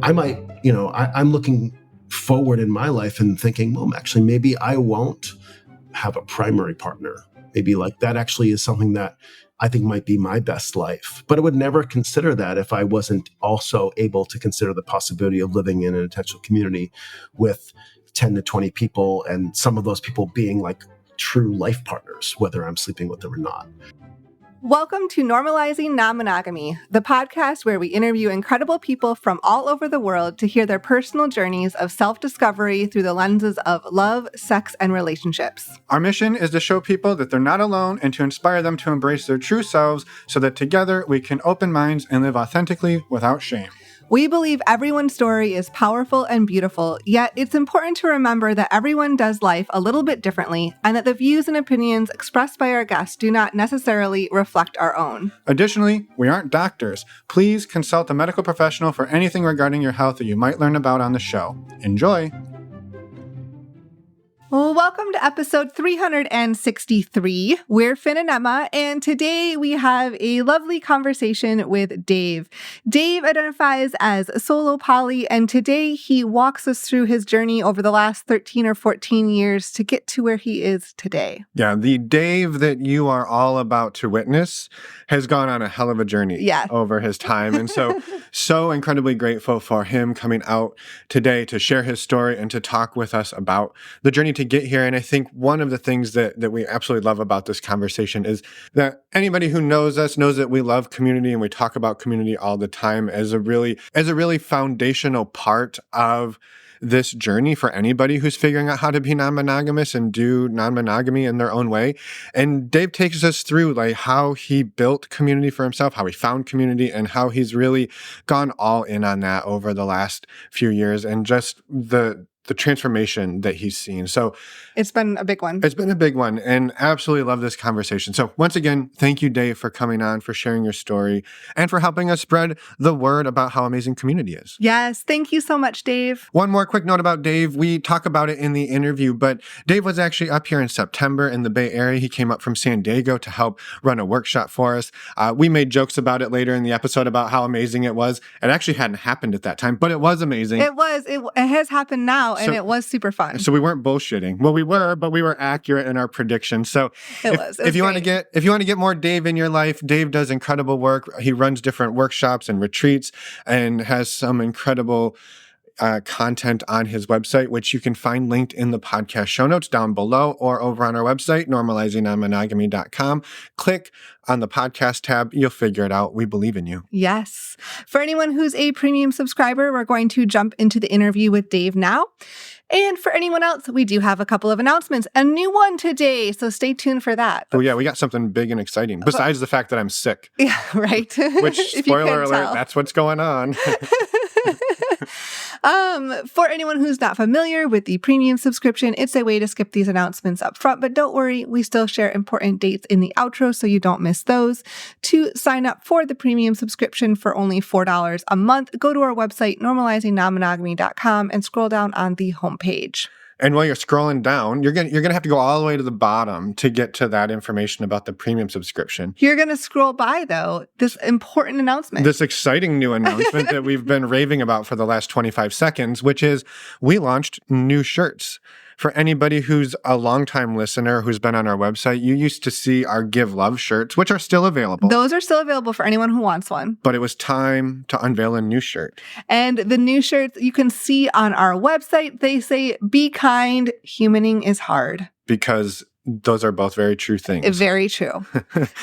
I might, I'm looking forward in my life and thinking, well, actually, maybe I won't have a primary partner. Maybe like that actually is something that I think might be my best life. But I would never consider that if I wasn't also able to consider the possibility of living in an intentional community with 10 to 20 people, and some of those people being like true life partners, whether I'm sleeping with them or not. Welcome to Normalizing Non-Monogamy, the podcast where we interview incredible people from all over the world to hear their personal journeys of self-discovery through the lenses of love, sex, and relationships. Our mission is to show people that they're not alone and to inspire them to embrace their true selves so that together we can open minds and live authentically without shame. We believe everyone's story is powerful and beautiful, yet it's important to remember that everyone does life a little bit differently and that the views and opinions expressed by our guests do not necessarily reflect our own. Additionally, we aren't doctors. Please consult a medical professional for anything regarding your health that you might learn about on the show. Enjoy! Well, welcome to episode 363. We're Finn and Emma, and today we have a lovely conversation with Dave. Dave identifies as solo poly, and today he walks us through his journey over the last 13 or 14 years to get to where he is today. Yeah, the Dave that you are all about to witness has gone on a hell of a journey over his time. And so incredibly grateful for him coming out today to share his story and to talk with us about the journey to get here. And I think one of the things that we absolutely love about this conversation is that anybody who knows us knows that we love community and we talk about community all the time as a really foundational part of this journey for anybody who's figuring out how to be non-monogamous and do non-monogamy in their own way. And Dave takes us through like how he built community for himself, how he found community, and how he's really gone all in on that over the last few years and just the transformation that he's seen. So it's been a big one. It's been a big one, and absolutely love this conversation. So once again, thank you, Dave, for coming on, for sharing your story, and for helping us spread the word about how amazing community is. Yes, thank you so much, Dave. One more quick note about Dave. We talk about it in the interview, but Dave was actually up here in September in the Bay Area. He came up from San Diego to help run a workshop for us. We made jokes about it later in the episode about how amazing it was. It actually hadn't happened at that time, but it was amazing. It was. It has happened now. And it was super fun. So we weren't bullshitting. Well, we were, but we were accurate in our predictions. So if you want to get more Dave in your life, Dave does incredible work. He runs different workshops and retreats and has some incredible content on his website, which you can find linked in the podcast show notes down below or over on our website, normalizingnonmonogamy.com. Click on the podcast tab. You'll figure it out. We believe in you. Yes. For anyone who's a premium subscriber, we're going to jump into the interview with Dave now. And for anyone else, we do have a couple of announcements. A new one today, so stay tuned for that. Oh yeah, we got something big and exciting, besides the fact that I'm sick. Yeah, right. Which, spoiler alert, that's what's going on. For anyone who's not familiar with the premium subscription, it's a way to skip these announcements up front, but don't worry, we still share important dates in the outro so you don't miss those. To sign up for the premium subscription for only $4 a month, go to our website, normalizingnonmonogamy.com, and scroll down on the homepage. And while you're scrolling down, you're gonna have to go all the way to the bottom to get to that information about the premium subscription. You're gonna scroll by, though, this important announcement. This exciting new announcement that we've been raving about for the last 25 seconds, which is we launched new shirts. For anybody who's a longtime listener who's been on our website, you used to see our Give Love shirts, which are still available. Those are still available for anyone who wants one. But it was time to unveil a new shirt. And the new shirts you can see on our website, they say, be kind, humaning is hard. Because those are both very true things. Very true.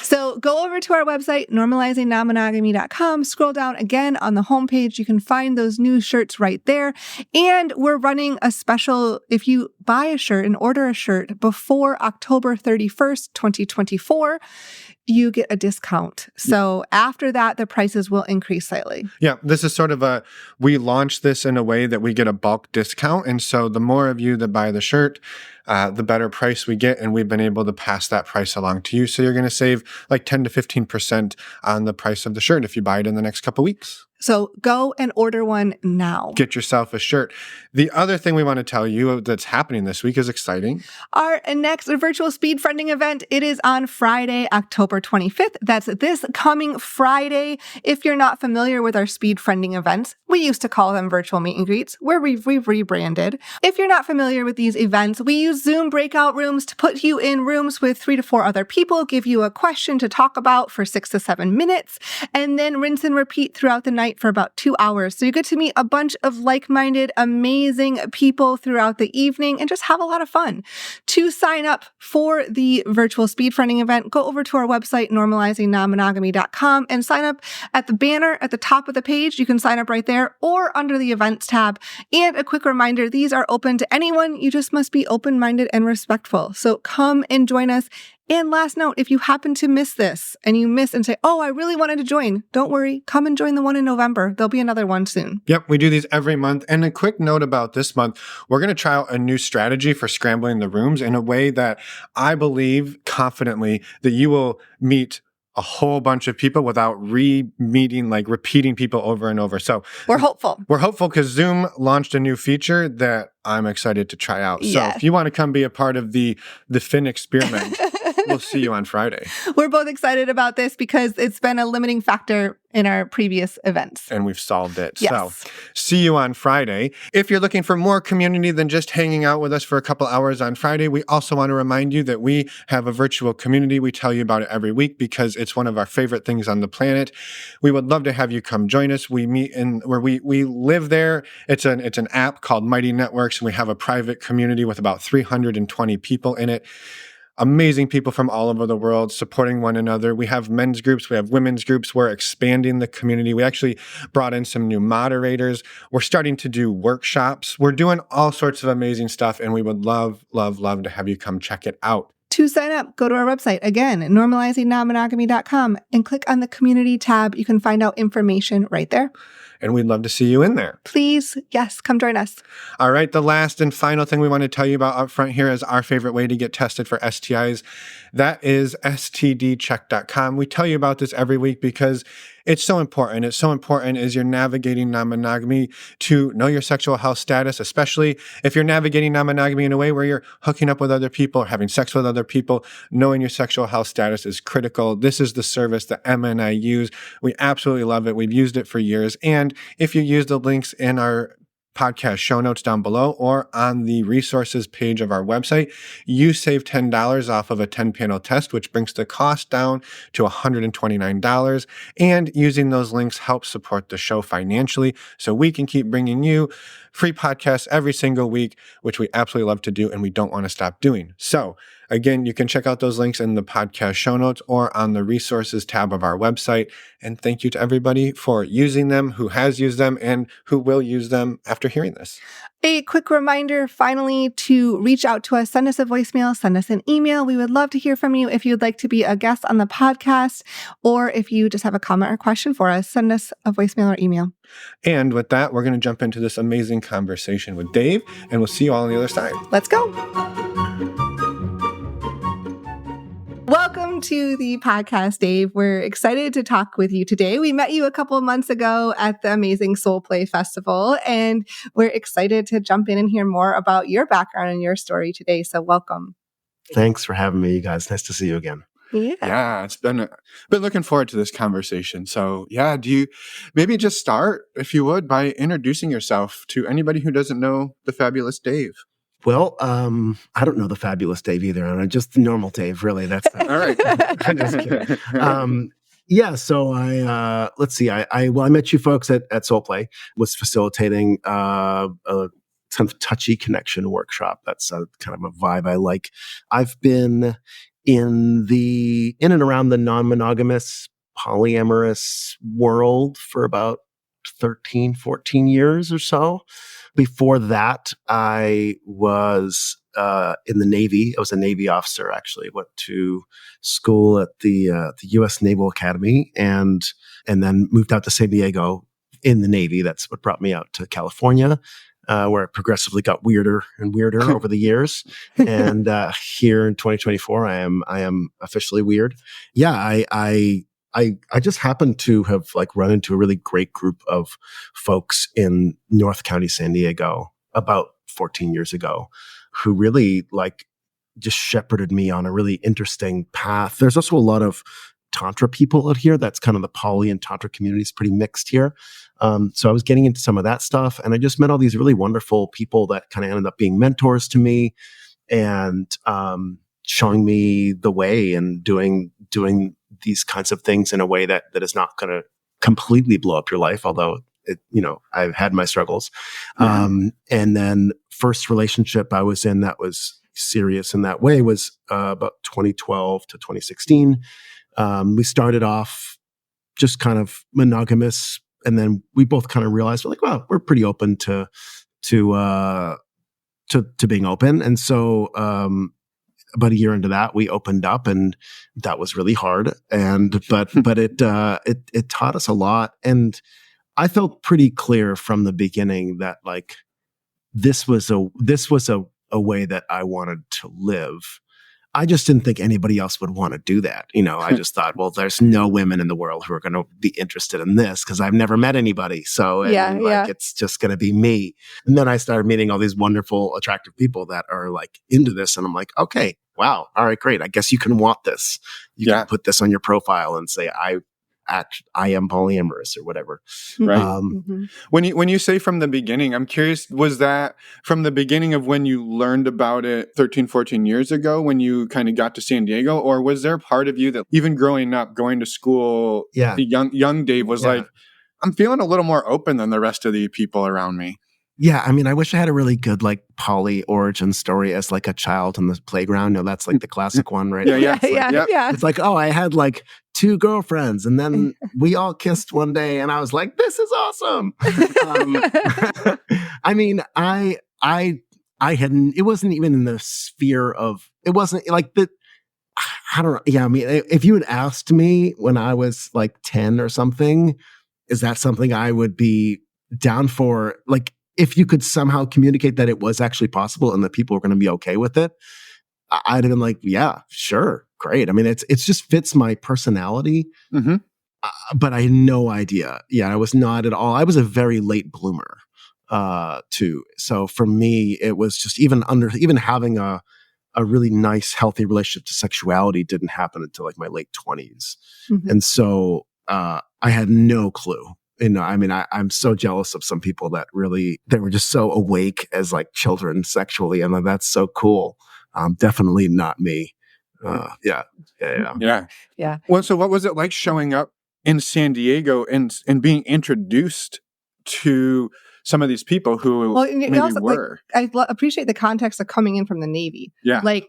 So go over to our website, normalizingnonmonogamy.com. Scroll down again on the homepage. You can find those new shirts right there. And we're running a special, if you buy a shirt and order a shirt before October 31st, 2024, you get a discount. So after that, the prices will increase slightly. Yeah, this is sort of we launched this in a way that we get a bulk discount. And so the more of you that buy the shirt, the better price we get. And we've been able to pass that price along to you. So you're going to save like 10 to 15% on the price of the shirt if you buy it in the next couple weeks. So go and order one now. Get yourself a shirt. The other thing we want to tell you that's happening this week is exciting. Our next virtual speed friending event, it is on Friday, October 25th. That's this coming Friday. If you're not familiar with our speed friending events, we used to call them virtual meet and greets, where we've rebranded. If you're not familiar with these events, we use Zoom breakout rooms to put you in rooms with 3 to 4 other people, give you a question to talk about for 6 to 7 minutes, and then rinse and repeat throughout the night for about 2 hours. So you get to meet a bunch of like-minded, amazing people throughout the evening and just have a lot of fun. To sign up for the virtual speed friending event, go over to our website, normalizingnonmonogamy.com, and sign up at the banner at the top of the page. You can sign up right there or under the events tab. And a quick reminder, these are open to anyone. You just must be open-minded and respectful. So come and join us. And last note, if you happen to miss this and you miss and say, oh, I really wanted to join, don't worry. Come and join the one in November. There'll be another one soon. Yep, we do these every month. And a quick note about this month, we're going to try out a new strategy for scrambling the rooms in a way that I believe confidently that you will meet a whole bunch of people without repeating people over and over. So we're hopeful. We're hopeful because Zoom launched a new feature that I'm excited to try out. Yes. So if you want to come be a part of the Finn experiment, we'll see you on Friday. We're both excited about this because it's been a limiting factor in our previous events. And we've solved it. Yes. So see you on Friday. If you're looking for more community than just hanging out with us for a couple hours on Friday, we also want to remind you that we have a virtual community. We tell you about it every week because it's one of our favorite things on the planet. We would love to have you come join us. We meet in where we live there. It's an app called Mighty Networks, and we have a private community with about 320 people in it. Amazing people from all over the world supporting one another. We have men's groups. We have women's groups. We're expanding the community. We actually brought in some new moderators. We're starting to do workshops. We're doing all sorts of amazing stuff, and we would love, love, love to have you come check it out. To sign up, go to our website, again, normalizingnonmonogamy.com, and click on the community tab. You can find out information right there. And we'd love to see you in there. Please, yes, come join us. All right, the last and final thing we want to tell you about up front here is our favorite way to get tested for STIs. That is stdcheck.com. We tell you about this every week because it's so important. It's so important as you're navigating non-monogamy to know your sexual health status, especially if you're navigating non-monogamy in a way where you're hooking up with other people or having sex with other people. Knowing your sexual health status is critical. This is the service that Emma and I use. We absolutely love it. We've used it for years. And if you use the links in our podcast show notes down below or on the resources page of our website, you save $10 off of a 10-panel test, which brings the cost down to $129. And using those links helps support the show financially so we can keep bringing you free podcasts every single week, which we absolutely love to do and we don't want to stop doing. So again, you can check out those links in the podcast show notes or on the resources tab of our website. And thank you to everybody for using them, who has used them, and who will use them after hearing this. A quick reminder, finally, to reach out to us, send us a voicemail, send us an email. We would love to hear from you if you'd like to be a guest on the podcast, or if you just have a comment or question for us, send us a voicemail or email. And with that, we're going to jump into this amazing conversation with Dave, and we'll see you all on the other side. Let's go. Welcome to the podcast, Dave. We're excited to talk with you today. We met you a couple of months ago at the amazing Soul Play Festival, and we're excited to jump in and hear more about your background and your story today. So welcome. Thanks for having me, you guys. Nice to see you again. Yeah, it's been looking forward to this conversation. So yeah, do you maybe just start, if you would, by introducing yourself to anybody who doesn't know the fabulous Dave? Well, I don't know the fabulous Dave either. I'm just the normal Dave, really. That's all right. I'm just kidding. Yeah, so let's see. I met you folks at Soul Play, was facilitating a kind of touchy connection workshop. That's kind of a vibe I like. I've been in and around the non-monogamous, polyamorous world for about 13, 14 years or so. Before that, I was in the Navy. I was a Navy officer, actually. Went to school at the U.S. Naval Academy and then moved out to San Diego in the Navy. That's what brought me out to California, where it progressively got weirder and weirder over the years. And here in 2024, I am officially weird. Yeah, I I just happened to have like run into a really great group of folks in North County, San Diego about 14 years ago who really like just shepherded me on a really interesting path. There's also a lot of Tantra people out here. That's kind of the poly and Tantra community is pretty mixed here. So I was getting into some of that stuff, and I just met all these really wonderful people that kind of ended up being mentors to me and showing me the way and doing these kinds of things in a way that is not going to completely blow up your life, although I've had my struggles. And then first relationship I was in that was serious in that way was about 2012 to 2016. We started off just kind of monogamous, and then we both kind of realized we're pretty open to being open. And so about a year into that, we opened up, and that was really hard. But it taught us a lot, and I felt pretty clear from the beginning that like this was a way that I wanted to live. I just didn't think anybody else would want to do that. I just thought, well, there's no women in the world who are going to be interested in this because I've never met anybody. So it's just going to be me. And then I started meeting all these wonderful, attractive people that are like into this. And I'm like, okay, wow. All right, great. I guess you can want this. You can put this on your profile and say, I am polyamorous or whatever. Right. When you say from the beginning, I'm curious, was that from the beginning of when you learned about it 13, 14 years ago when you kind of got to San Diego? Or was there a part of you that even growing up, going to school, the young Dave was like, I'm feeling a little more open than the rest of the people around me? Yeah, I mean, I wish I had a really good like poly origin story as like a child on the playground. No, that's like the classic one, right? Yeah. It's like, oh, I had like 2 girlfriends, and then we all kissed one day, and I was like, this is awesome. I mean, I hadn't. It wasn't even in the sphere of. It wasn't like the. I don't know. Yeah, I mean, if you had asked me when I was like 10 or something, is that something I would be down for? Like, if you could somehow communicate that it was actually possible and that people were going to be okay with it, I'd have been like, yeah, sure. Great. I mean, it's just fits my personality, but I had no idea. Yeah, I was not at all. I was a very late bloomer, too. So for me, it was just even having a really nice, healthy relationship to sexuality didn't happen until like my late 20s. And so I had no clue. I mean, I'm so jealous of some people that really, they were just so awake as like children sexually. And that's so cool. Definitely not me. Yeah. Well, so what was it like showing up in San Diego and being introduced to some of these people who maybe also, were? Like, I appreciate the context of coming in from the Navy. Yeah. Like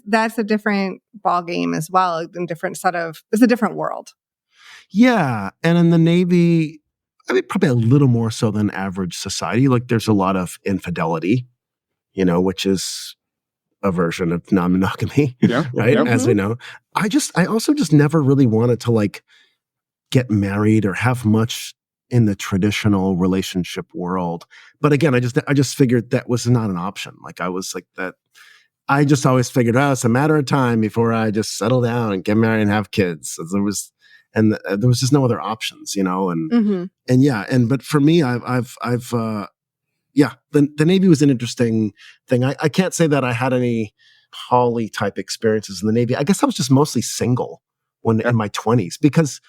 that's a different ball game as well. And it's a different world. Yeah. And in the Navy, I mean, probably a little more so than average society. Like there's a lot of infidelity, which is a version of non-monogamy, right? As we know. I also just never really wanted to like get married or have much in the traditional relationship world. But again, I just figured that was not an option. Like I was like that. I just always figured, it's a matter of time before I just settle down and get married and have kids. So there was just no other options, but for me, the Navy was an interesting thing. I can't say that I had any poly type experiences in the Navy. I guess I was just mostly single in my 20s because,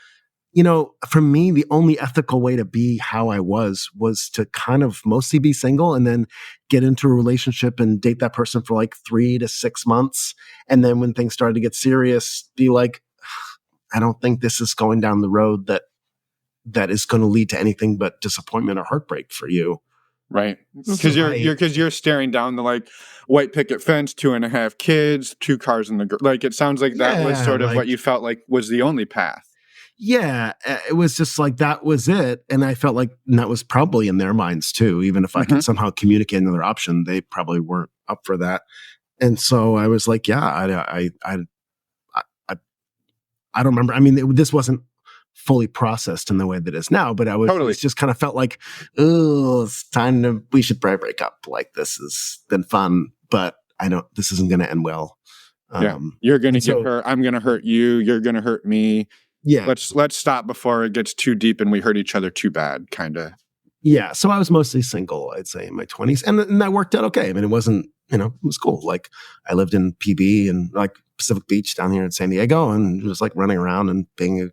for me, the only ethical way to be how I was to kind of mostly be single and then get into a relationship and date that person for like 3 to 6 months. And then when things started to get serious, be like, I don't think this is going down the road that is going to lead to anything but disappointment or heartbreak for you. Right. Because you're staring down the like white picket fence, 2.5 kids, 2 cars in the like. It sounds like that was sort of what you felt like was the only path. Yeah, it was just like that was it, and I felt like that was probably in their minds too. Even if I could somehow communicate another option, they probably weren't up for that. And so I was like, I don't remember. I mean, this wasn't fully processed in the way that it is now, but it just kind of felt like, it's time we should probably break up. Like this has been fun, but this isn't going to end well. You're going to get hurt. I'm going to hurt you. You're going to hurt me. Yeah. Let's stop before it gets too deep and we hurt each other too bad, kind of. Yeah. So I was mostly single, I'd say, in my 20s. And that worked out okay. I mean, it wasn't, it was cool. Like, I lived in PB and like Pacific Beach down here in San Diego, and just like running around and being a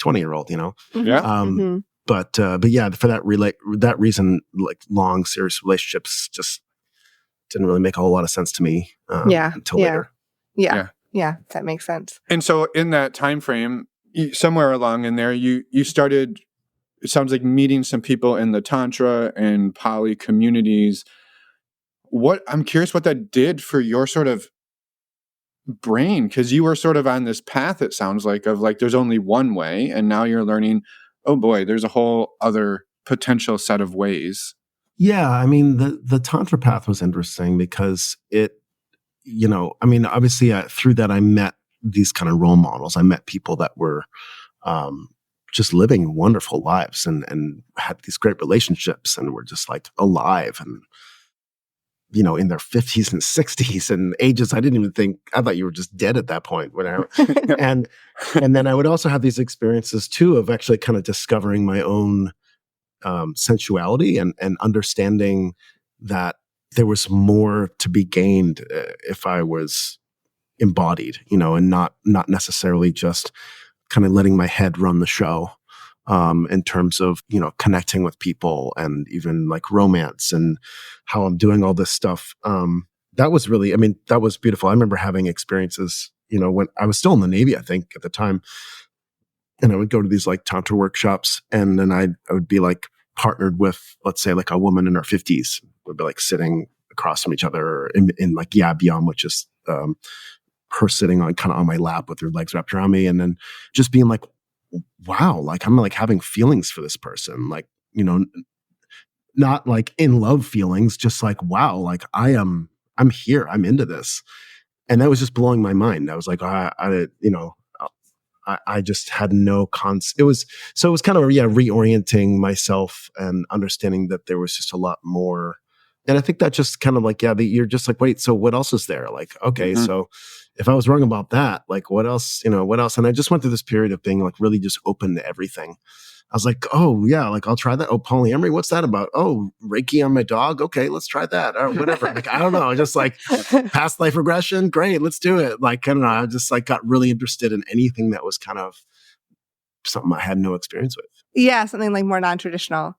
20-year-old, Yeah. But yeah, for that reason, like long, serious relationships just didn't really make a whole lot of sense to me until later. Yeah, that makes sense. And so in that time frame, somewhere along in there, you started, it sounds like, meeting some people in the Tantra and poly communities. I'm curious what that did for your sort of brain, because you were sort of on this path, it sounds like, of like there's only one way, and now you're learning, oh boy, there's a whole other potential set of ways. Yeah, I mean, the Tantra path was interesting because it, obviously through that I met these kind of role models. I met people that were just living wonderful lives and had these great relationships and were just like alive and, in their 50s and 60s and ages. I thought you were just dead at that point. Whatever. and then I would also have these experiences too of actually kind of discovering my own sensuality and understanding that there was more to be gained if I was embodied, and not necessarily just kind of letting my head run the show. In terms of, connecting with people and even like romance and how I'm doing all this stuff. That was really, that was beautiful. I remember having experiences, when I was still in the Navy, I think at the time, and I would go to these like Tantra workshops, and then I would be like partnered with, let's say, like a woman in her 50s. We'd be like sitting across from each other in like Yab Yum, which is her sitting on kind of on my lap with her legs wrapped around me, and then just being like, wow, like I'm like having feelings for this person, like, not like in love feelings, just like, wow, like I'm here, I'm into this. And that was just blowing my mind. I was like, I just had no it was kind of, reorienting myself and understanding that there was just a lot more. And I think that just kind of like, you're just like, wait, so what else is there? Like, okay, so if I was wrong about that, like what else? And I just went through this period of being like really just open to everything. I was like, oh yeah, like I'll try that. Oh, polyamory, what's that about? Oh, Reiki on my dog. Okay, let's try that. Or whatever. Like, I don't know. Just like past life regression. Great, let's do it. Like, I don't know. I just like got really interested in anything that was kind of something I had no experience with. Yeah, something like more non-traditional.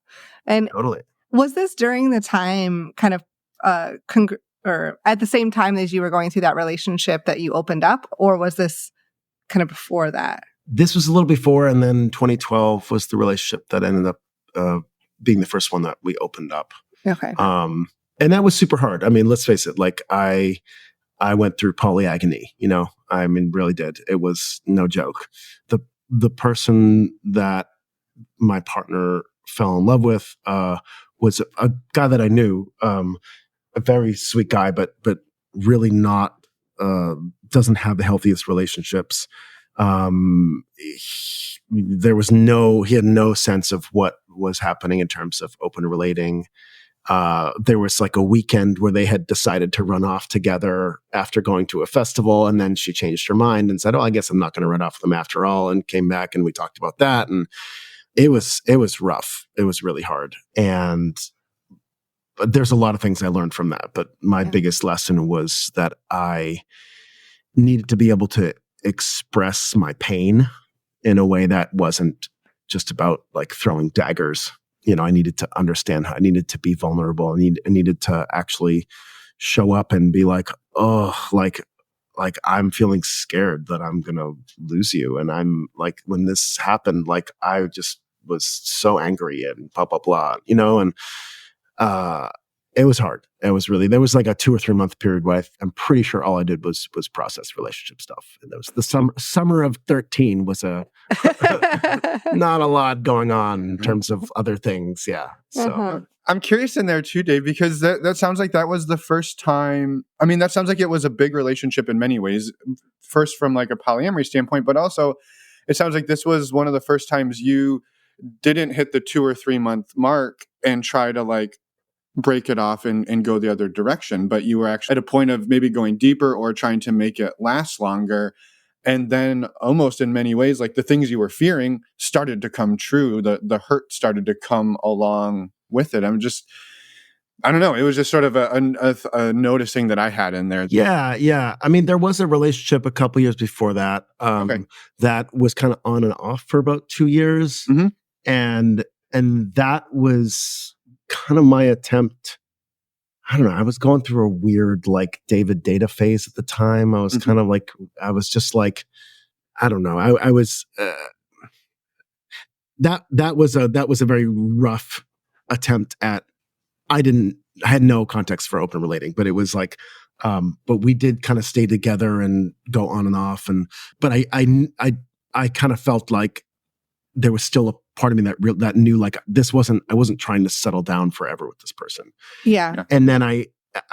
And totally. Was this during the time kind of or at the same time as you were going through that relationship that you opened up, or was this kind of before that? This was a little before, and then 2012 was the relationship that ended up being the first one that we opened up. Okay. And that was super hard. I mean, let's face it, like I went through polyagony, really did. It was no joke. The person that my partner fell in love with was a guy that I knew, a very sweet guy, but really not, doesn't have the healthiest relationships. He had no sense of what was happening in terms of open relating. There was like a weekend where they had decided to run off together after going to a festival, and then she changed her mind and said, oh, I guess I'm not going to run off with them after all, and came back and we talked about that. And it was rough. It was really hard. But there's a lot of things I learned from that. But my biggest lesson was that I needed to be able to express my pain in a way that wasn't just about like throwing daggers. I needed to understand how I needed to be vulnerable. I needed to actually show up and be like, oh, like I'm feeling scared that I'm going to lose you. And I'm like, when this happened, like I just was so angry and blah, blah, blah, and it was hard. It was really, there was like a 2 or 3 month period where I'm pretty sure all I did was process relationship stuff. And that was the summer of 13 was not a lot going on in terms of other things. Yeah. So I'm curious in there too, Dave, because that sounds like that was the first time. I mean, that sounds like it was a big relationship in many ways. First from like a polyamory standpoint, but also it sounds like this was one of the first times you didn't hit the 2 or 3 month mark and try to like break it off and go the other direction, but you were actually at a point of maybe going deeper or trying to make it last longer. And then almost in many ways, like the things you were fearing started to come true. The hurt started to come along with it. I don't know. It was just sort of a noticing that I had in there. Yeah, yeah. I mean, there was a relationship a couple years before that that was kind of on and off for about 2 years, Mm-hmm. and that was kind of my attempt. I don't know. I was going through a weird like David Data phase at the time. I was kind of like, I was just like, I don't know. I was that was a very rough attempt at. I had no context for open relating, but it was like, but we did kind of stay together and go on and off. But I kind of felt like there was still a part of me that knew like I wasn't trying to settle down forever with this person. Yeah. And then I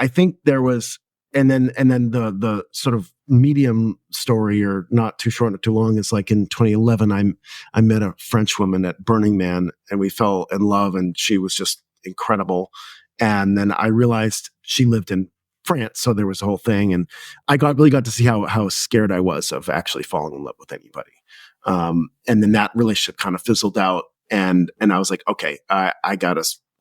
think there was, and then the sort of medium story, or not too short, not too long, is like in 2011, I met a French woman at Burning Man and we fell in love and she was just incredible. And then I realized she lived in France, so there was a whole thing, and I really got to see how scared I was of actually falling in love with anybody. And then that relationship kind of fizzled out, and I was like, okay, I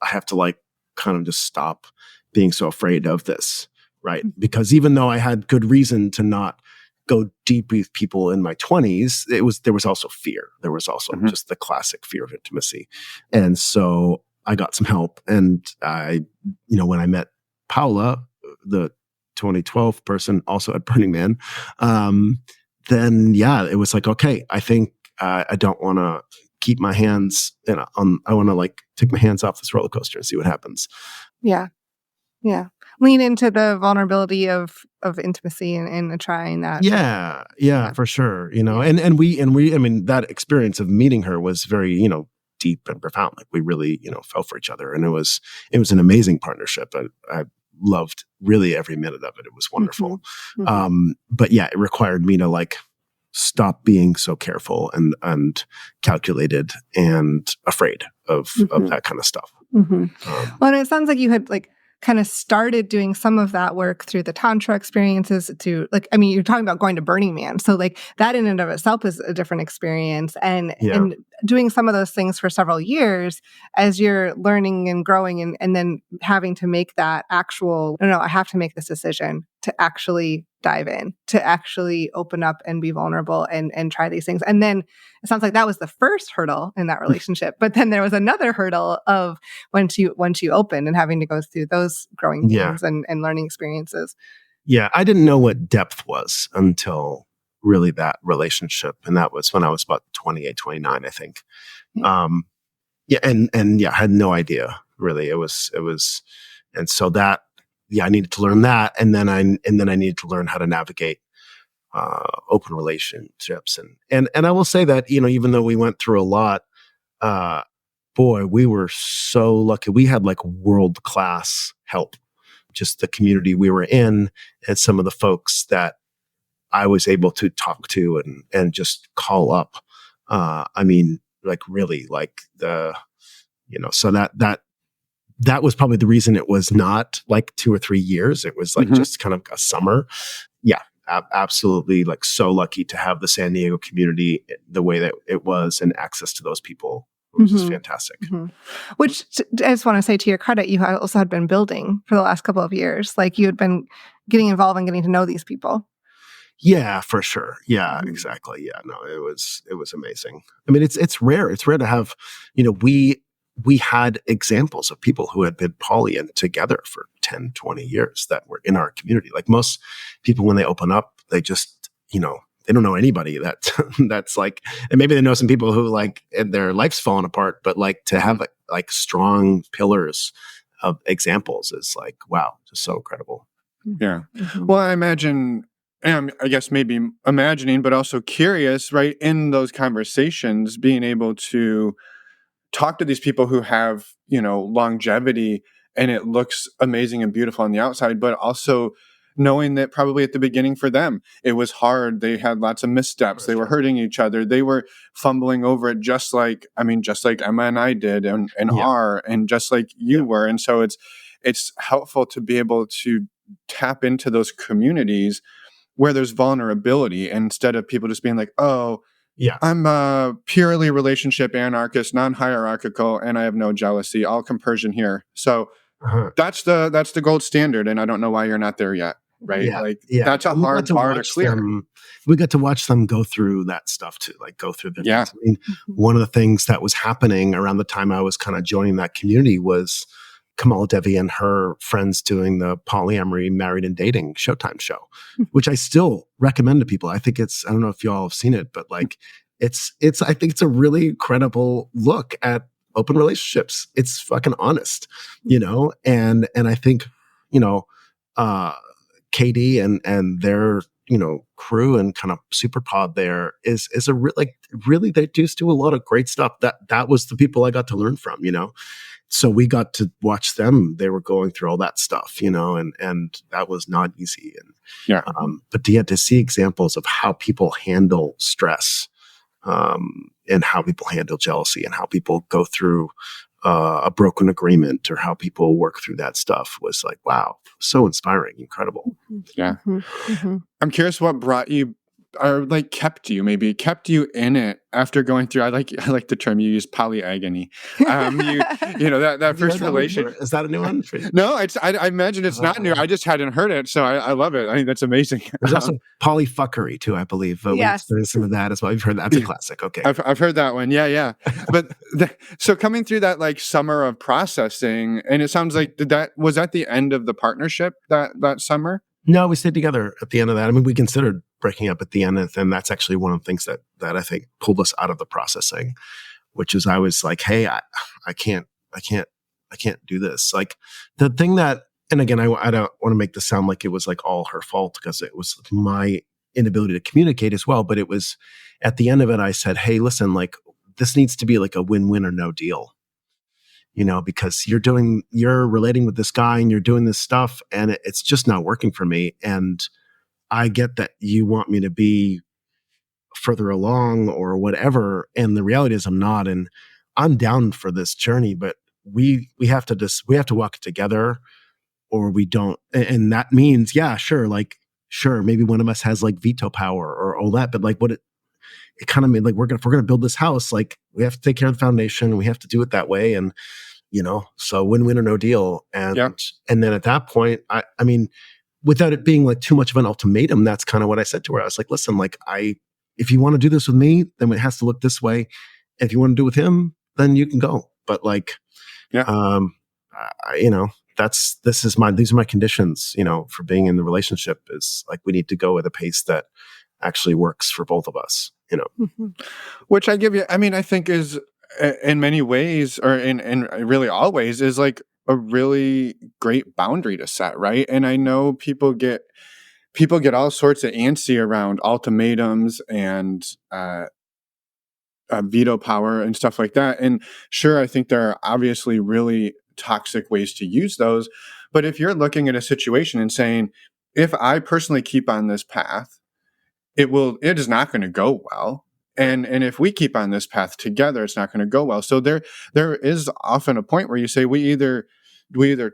have to like kind of just stop being so afraid of this, right? Because even though I had good reason to not go deep with people in my 20s, there was also fear. There was also just the classic fear of intimacy, and so I got some help, and when I met Paula, the 2012 person, also at Burning Man, then it was like, okay, I think I don't want to keep my hands I want to like take my hands off this roller coaster and see what happens. Yeah, yeah. Lean into the vulnerability of intimacy and trying that. Yeah, for sure. And we, I mean, that experience of meeting her was very, deep and profound. Like we really, fell for each other, and it was an amazing partnership. I loved really every minute of it. It was wonderful. But yeah, it required me to like stop being so careful and calculated and afraid of that kind of stuff. Well, and it sounds like you had like kind of started doing some of that work through the Tantra experiences to like, I mean, you're talking about going to Burning Man. So like that in and of itself is a different experience. And doing some of those things for several years as you're learning and growing and then having to make that actual, no, I have to make this decision to actually dive in, to actually open up and be vulnerable and try these things. And then it sounds like that was the first hurdle in that relationship. But then there was another hurdle of once you open and having to go through those growing pains and learning experiences. Yeah, I didn't know what depth was until really that relationship. And that was when I was about 28, 29, I think. And I had no idea really. It was, and so that, I needed to learn that. And then I needed to learn how to navigate open relationships. And I will say that, even though we went through a lot, boy, we were so lucky. We had like world-class help. Just the community we were in and some of the folks that I was able to talk to and just call up. I mean, like really like so that was probably the reason it was not like 2 or 3 years. It was like just kind of a summer. Yeah, absolutely. Like so lucky to have the San Diego community the way that it was and access to those people. It was just fantastic. Which I just want to say to your credit, you also had been building for the last couple of years. Like you had been getting involved and getting to know these people. Yeah, for sure. Yeah, exactly. Yeah, no, it was amazing. I mean, it's rare. It's rare to have, we had examples of people who had been poly and together for 10, 20 years that were in our community. Like most people, when they open up, they just, they don't know anybody that's like, and maybe they know some people who like their life's fallen apart, but like to have like strong pillars of examples is like, wow, just so incredible. Yeah. Well, I imagine, and I guess maybe imagining, but also curious, right? In those conversations, being able to talk to these people who have, longevity and it looks amazing and beautiful on the outside, but also knowing that probably at the beginning for them, it was hard. They had lots of missteps. They were hurting each other. They were fumbling over it just like Emma and I did and are, and just like you were. And so it's helpful to be able to tap into those communities where there's vulnerability, instead of people just being like, oh, Yeah. I'm a purely relationship anarchist, non-hierarchical, and I have no jealousy, all compersion here. So that's the gold standard, and I don't know why you're not there yet, right? That's a hard bar to clear. We got to watch them go through that stuff too, like go through the things. I mean, one of the things that was happening around the time I was kind of joining that community was Kamala Devi and her friends doing the polyamory married and dating Showtime show, which I still recommend to people. I think I don't know if you all have seen it, but like I think it's a really credible look at open relationships. It's fucking honest, and I think, KD and their, crew and kind of super pod there is a really, they just do a lot of great stuff. That was the people I got to learn from, So we got to watch them. They were going through all that stuff, and that was not easy. And but to see examples of how people handle stress, and how people handle jealousy, and how people go through a broken agreement, or how people work through that stuff, was like, wow, so inspiring, incredible. Yeah. I'm curious what brought you, or like kept you in it after going through, I like the term you use, polyagony. That first relation. Is that a new one? No, I imagine it's not new. I just hadn't heard it, so I love it. I think that's amazing. There's also polyfuckery too, I believe. Yes. There's some of that as well. You've heard that. That's a classic. Okay. I've heard that one. Yeah. But so coming through that like summer of processing, and it sounds like was that the end of the partnership that summer? No, we stayed together at the end of that. I mean, we considered breaking up at the end, and that's actually one of the things that I think pulled us out of the processing, which is I was like, hey, I can't do this. Like the thing that, and again, I don't want to make this sound like it was like all her fault, because it was my inability to communicate as well. But it was, at the end of it, I said, hey, listen, like this needs to be like a win-win or no deal. Because you're relating with this guy and you're doing this stuff, and it's just not working for me. And I get that you want me to be further along or whatever. And the reality is I'm not, and I'm down for this journey, but we have to walk it together, or we don't. And that means, sure, maybe one of us has like veto power or all that, but like it kind of made like, if we're going to build this house, like we have to take care of the foundation, and we have to do it that way. And, so win-win or no deal. And, and then at that point, I mean, without it being like too much of an ultimatum, that's kind of what I said to her. I was like, listen, like if you want to do this with me, then it has to look this way. If you want to do it with him, then you can go. But like, these are my conditions, for being in the relationship, is like, we need to go at a pace that actually works for both of us, Which I give you, I mean, I think is in many ways, or in really all ways, is like a really great boundary to set, right? And I know people get all sorts of antsy around ultimatums and veto power and stuff like that. And sure, I think there are obviously really toxic ways to use those. But if you're looking at a situation and saying, if I personally keep on this path, it is not going to go well. And if we keep on this path together, it's not going to go well. So there is often a point where you say, we either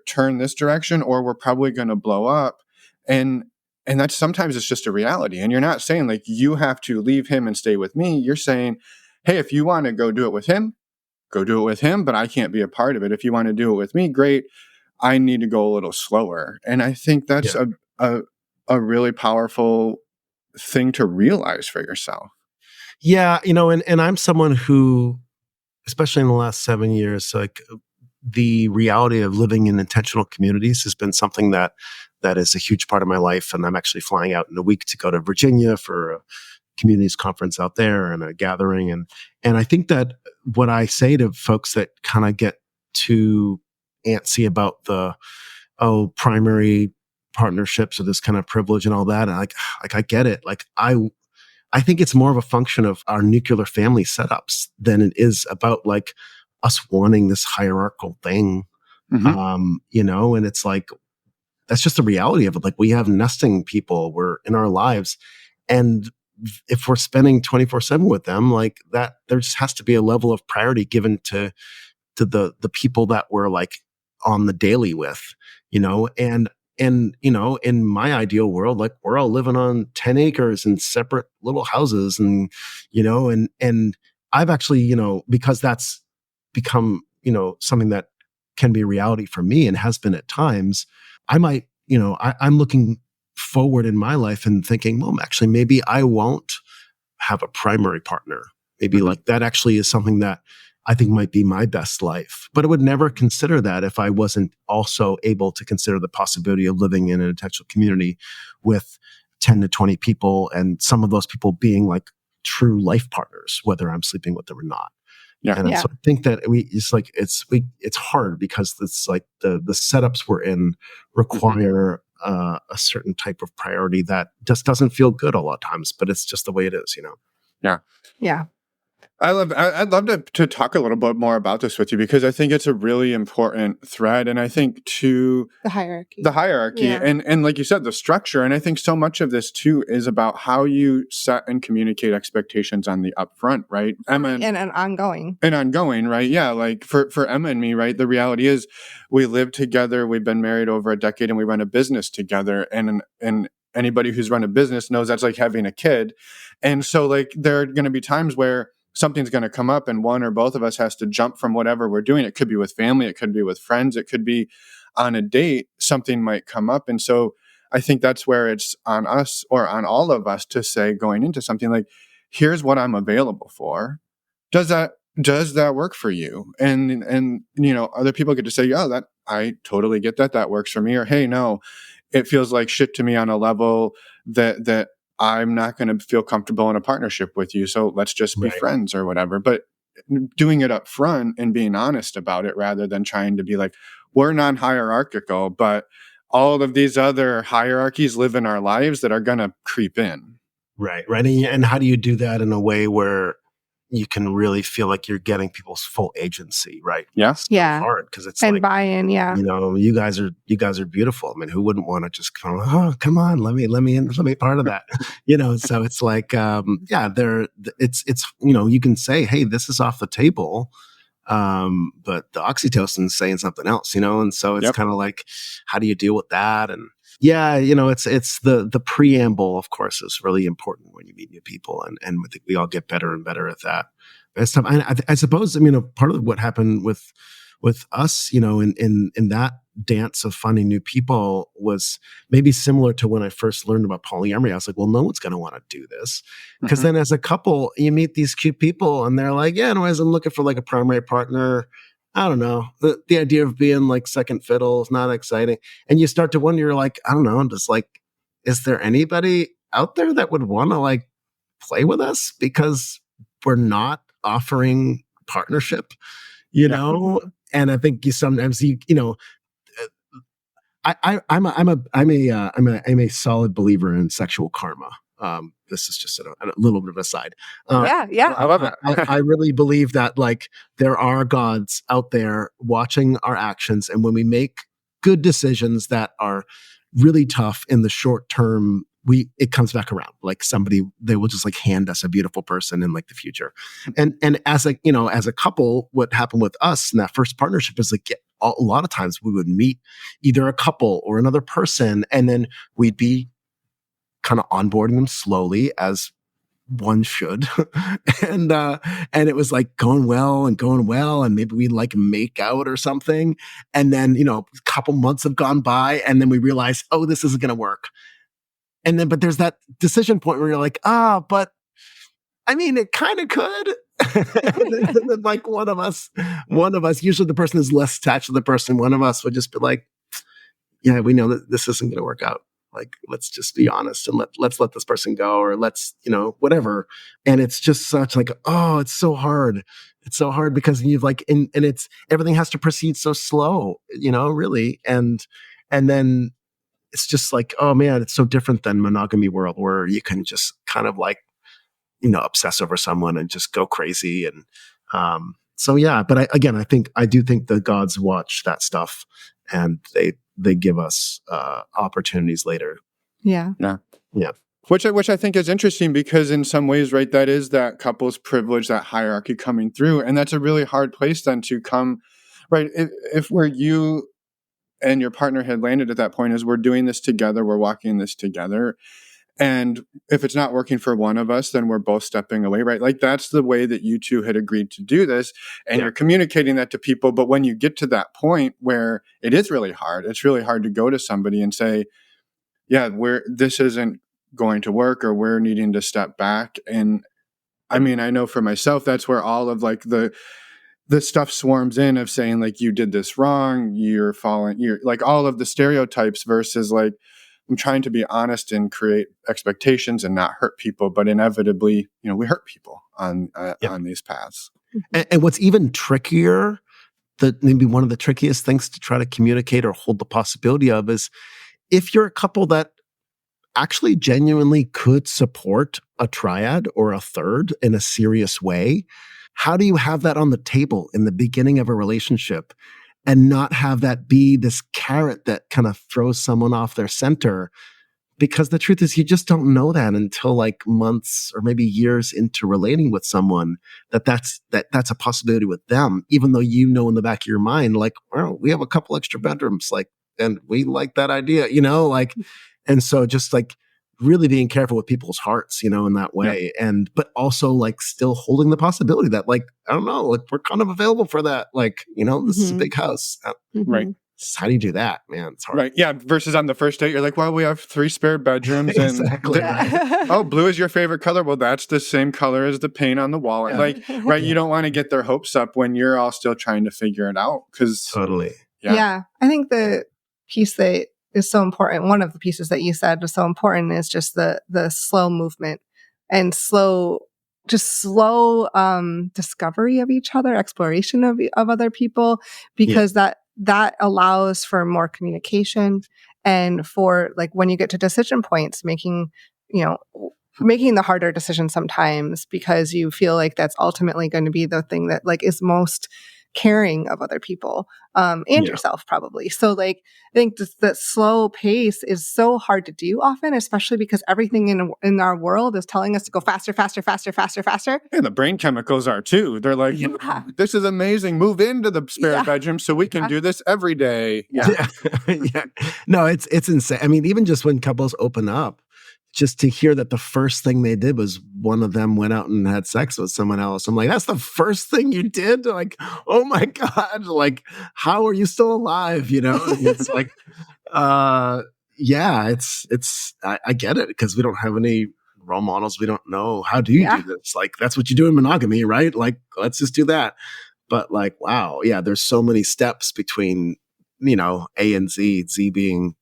turn this direction, or we're probably going to blow up. And that's, sometimes it's just a reality. And you're not saying like you have to leave him and stay with me. You're saying, hey, if you want to go do it with him, go do it with him, but I can't be a part of it. If you want to do it with me, great. I need to go a little slower. And I think that's a really powerful thing to realize for yourself. Yeah, and I'm someone who, especially in the last 7 years, like the reality of living in intentional communities has been something that is a huge part of my life. And I'm actually flying out in a week to go to Virginia for a communities conference out there and a gathering. And I think that what I say to folks that kind of get too antsy about the primary partnerships or this kind of privilege and all that, and like I get it. Like I think it's more of a function of our nuclear family setups than it is about like us wanting this hierarchical thing. And it's like, that's just the reality of it. Like, we have nesting people, we're in our lives, and if we're spending 24/7 with them, like that, there just has to be a level of priority given to the people that we're like on the daily with, and in my ideal world, like we're all living on 10 acres in separate little houses, and and I've actually, because that's become, something that can be a reality for me and has been at times, I might, I'm looking forward in my life and thinking, well, actually, maybe I won't have a primary partner. Maybe like that actually is something that I think might be my best life. But I would never consider that if I wasn't also able to consider the possibility of living in an intentional community with 10 to 20 people, and some of those people being like true life partners, whether I'm sleeping with them or not. Yeah. And so I think that it's hard because it's like the setups we're in require a certain type of priority that just doesn't feel good a lot of times, but it's just the way it is, Yeah. Yeah. I'd love to talk a little bit more about this with you, because I think it's a really important thread. And I think the hierarchy Yeah. and like you said, the structure. And I think so much of this too is about how you set and communicate expectations on the upfront, right? Emma And ongoing, right? Yeah. Like for Emma and me, right? The reality is we live together. We've been married over a decade and we run a business together. And anybody who's run a business knows that's like having a kid. And so like there are going to be times where something's going to come up and one or both of us has to jump from whatever we're doing. It could be with family. It could be with friends. It could be on a date. Something might come up. And so I think that's where it's on us or on all of us to say, going into something like, here's what I'm available for. Does that work for you? And other people get to say, oh, that I totally get that. That works for me. Or, hey, no, it feels like shit to me on a level that I'm not going to feel comfortable in a partnership with you. So let's just be friends or whatever. But doing it up front and being honest about it, rather than trying to be like, we're non-hierarchical, but all of these other hierarchies live in our lives that are going to creep in. Right. And how do you do that in a way where you can really feel like you're getting people's full agency, right? Yes. Yeah. So hard because it's and like buy-in. Yeah. You guys are beautiful. I mean, who wouldn't want to just come? Oh, come on, let me be part of that. So it's like, it's you can say, hey, this is off the table, but the oxytocin's saying something else, and so it's kind of like, how do you deal with that? And it's the preamble, of course, is really important when you meet new people, and I think we all get better and better at that. I suppose, part of what happened with us, in that dance of finding new people was maybe similar to when I first learned about polyamory. I was like, well, no one's going to want to do this, because then as a couple, you meet these cute people, and they're like, yeah, anyways, I'm looking for like a primary partner. I don't know. The idea of being like second fiddle is not exciting. And you start to wonder, you're like, I don't know, I'm just like, is there anybody out there that would want to like play with us because we're not offering partnership, And I think I'm a solid believer in sexual karma. This is just a little bit of a side. Yeah. I love that. I really believe that like there are gods out there watching our actions, and when we make good decisions that are really tough in the short term, it comes back around. Like they will just like hand us a beautiful person in like the future. And as a couple, what happened with us in that first partnership is like a lot of times we would meet either a couple or another person, and then we'd be kind of onboarding them slowly, as one should. and it was like going well, and maybe we like make out or something. And then, a couple months have gone by, and then we realize, oh, this isn't going to work. And then, but there's that decision point where you're like, but I mean, it kind of could. and then like one of us, usually the person is less attached to the person. One of us would just be like, yeah, we know that this isn't going to work out. Like, let's just be honest and let's let this person go, or let's, whatever. And it's just such like, oh, it's so hard. It's so hard because you've like, and it's, everything has to proceed so slow, really. And then it's just like, oh man, it's so different than monogamy world, where you can just kind of like, obsess over someone and just go crazy. And, so yeah, but I do think the gods watch that stuff, and they give us opportunities later. Yeah. Which I think is interesting, because in some ways, right, that is that couple's privilege, that hierarchy coming through, and that's a really hard place then to come, right? If where you and your partner had landed at that point is we're doing this together, we're walking this together. And if it's not working for one of us, then we're both stepping away, right? Like that's the way that you two had agreed to do this. And you're communicating that to people. But when you get to that point where it is really hard, it's really hard to go to somebody and say, yeah, this isn't going to work, or we're needing to step back. And I mean, I know for myself, that's where all of like the stuff swarms in of saying like, you did this wrong, you're like all of the stereotypes versus like, I'm trying to be honest and create expectations and not hurt people, but inevitably, we hurt people on these paths. And what's even trickier, that maybe one of the trickiest things to try to communicate or hold the possibility of, is if you're a couple that actually genuinely could support a triad or a third in a serious way, how do you have that on the table in the beginning of a relationship and not have that be this carrot that kind of throws someone off their center? Because the truth is, you just don't know that until like months or maybe years into relating with someone, that's a possibility with them, even though in the back of your mind, like, well, we have a couple extra bedrooms, like, and we like that idea, like, and so just like really being careful with people's hearts, in that way. But also like still holding the possibility that like, I don't know, like we're kind of available for that. Like, this is a big house. Right. So how do you do that, man? It's hard. Right. Yeah. Versus on the first date, you're like, well, we have 3 spare bedrooms. And exactly. Oh, blue is your favorite color. Well, that's the same color as the paint on the wall. Yeah. Like, right. You don't want to get their hopes up when you're all still trying to figure it out. Totally. Yeah. I think the piece that is so important, one of the pieces that you said was so important, is just the slow movement and slow discovery of each other, exploration of other people, because that allows for more communication and for like when you get to decision points, making the harder decision sometimes because you feel like that's ultimately going to be the thing that like is most caring of other people and yourself probably. So like I think that slow pace is so hard to do often, especially because everything in our world is telling us to go faster. And the brain chemicals are too. They're like, this is amazing. Move into the spare bedroom so we can do this every day. Yeah. No, it's insane. I mean, even just when couples open up, just to hear that the first thing they did was one of them went out and had sex with someone else. I'm like, that's the first thing you did? Like, oh my God, like, how are you still alive? It's like, I get it, because we don't have any role models. We don't know, how do you do this? Like, that's what you do in monogamy, right? Like, let's just do that. But like, wow, there's so many steps between, A and Z being,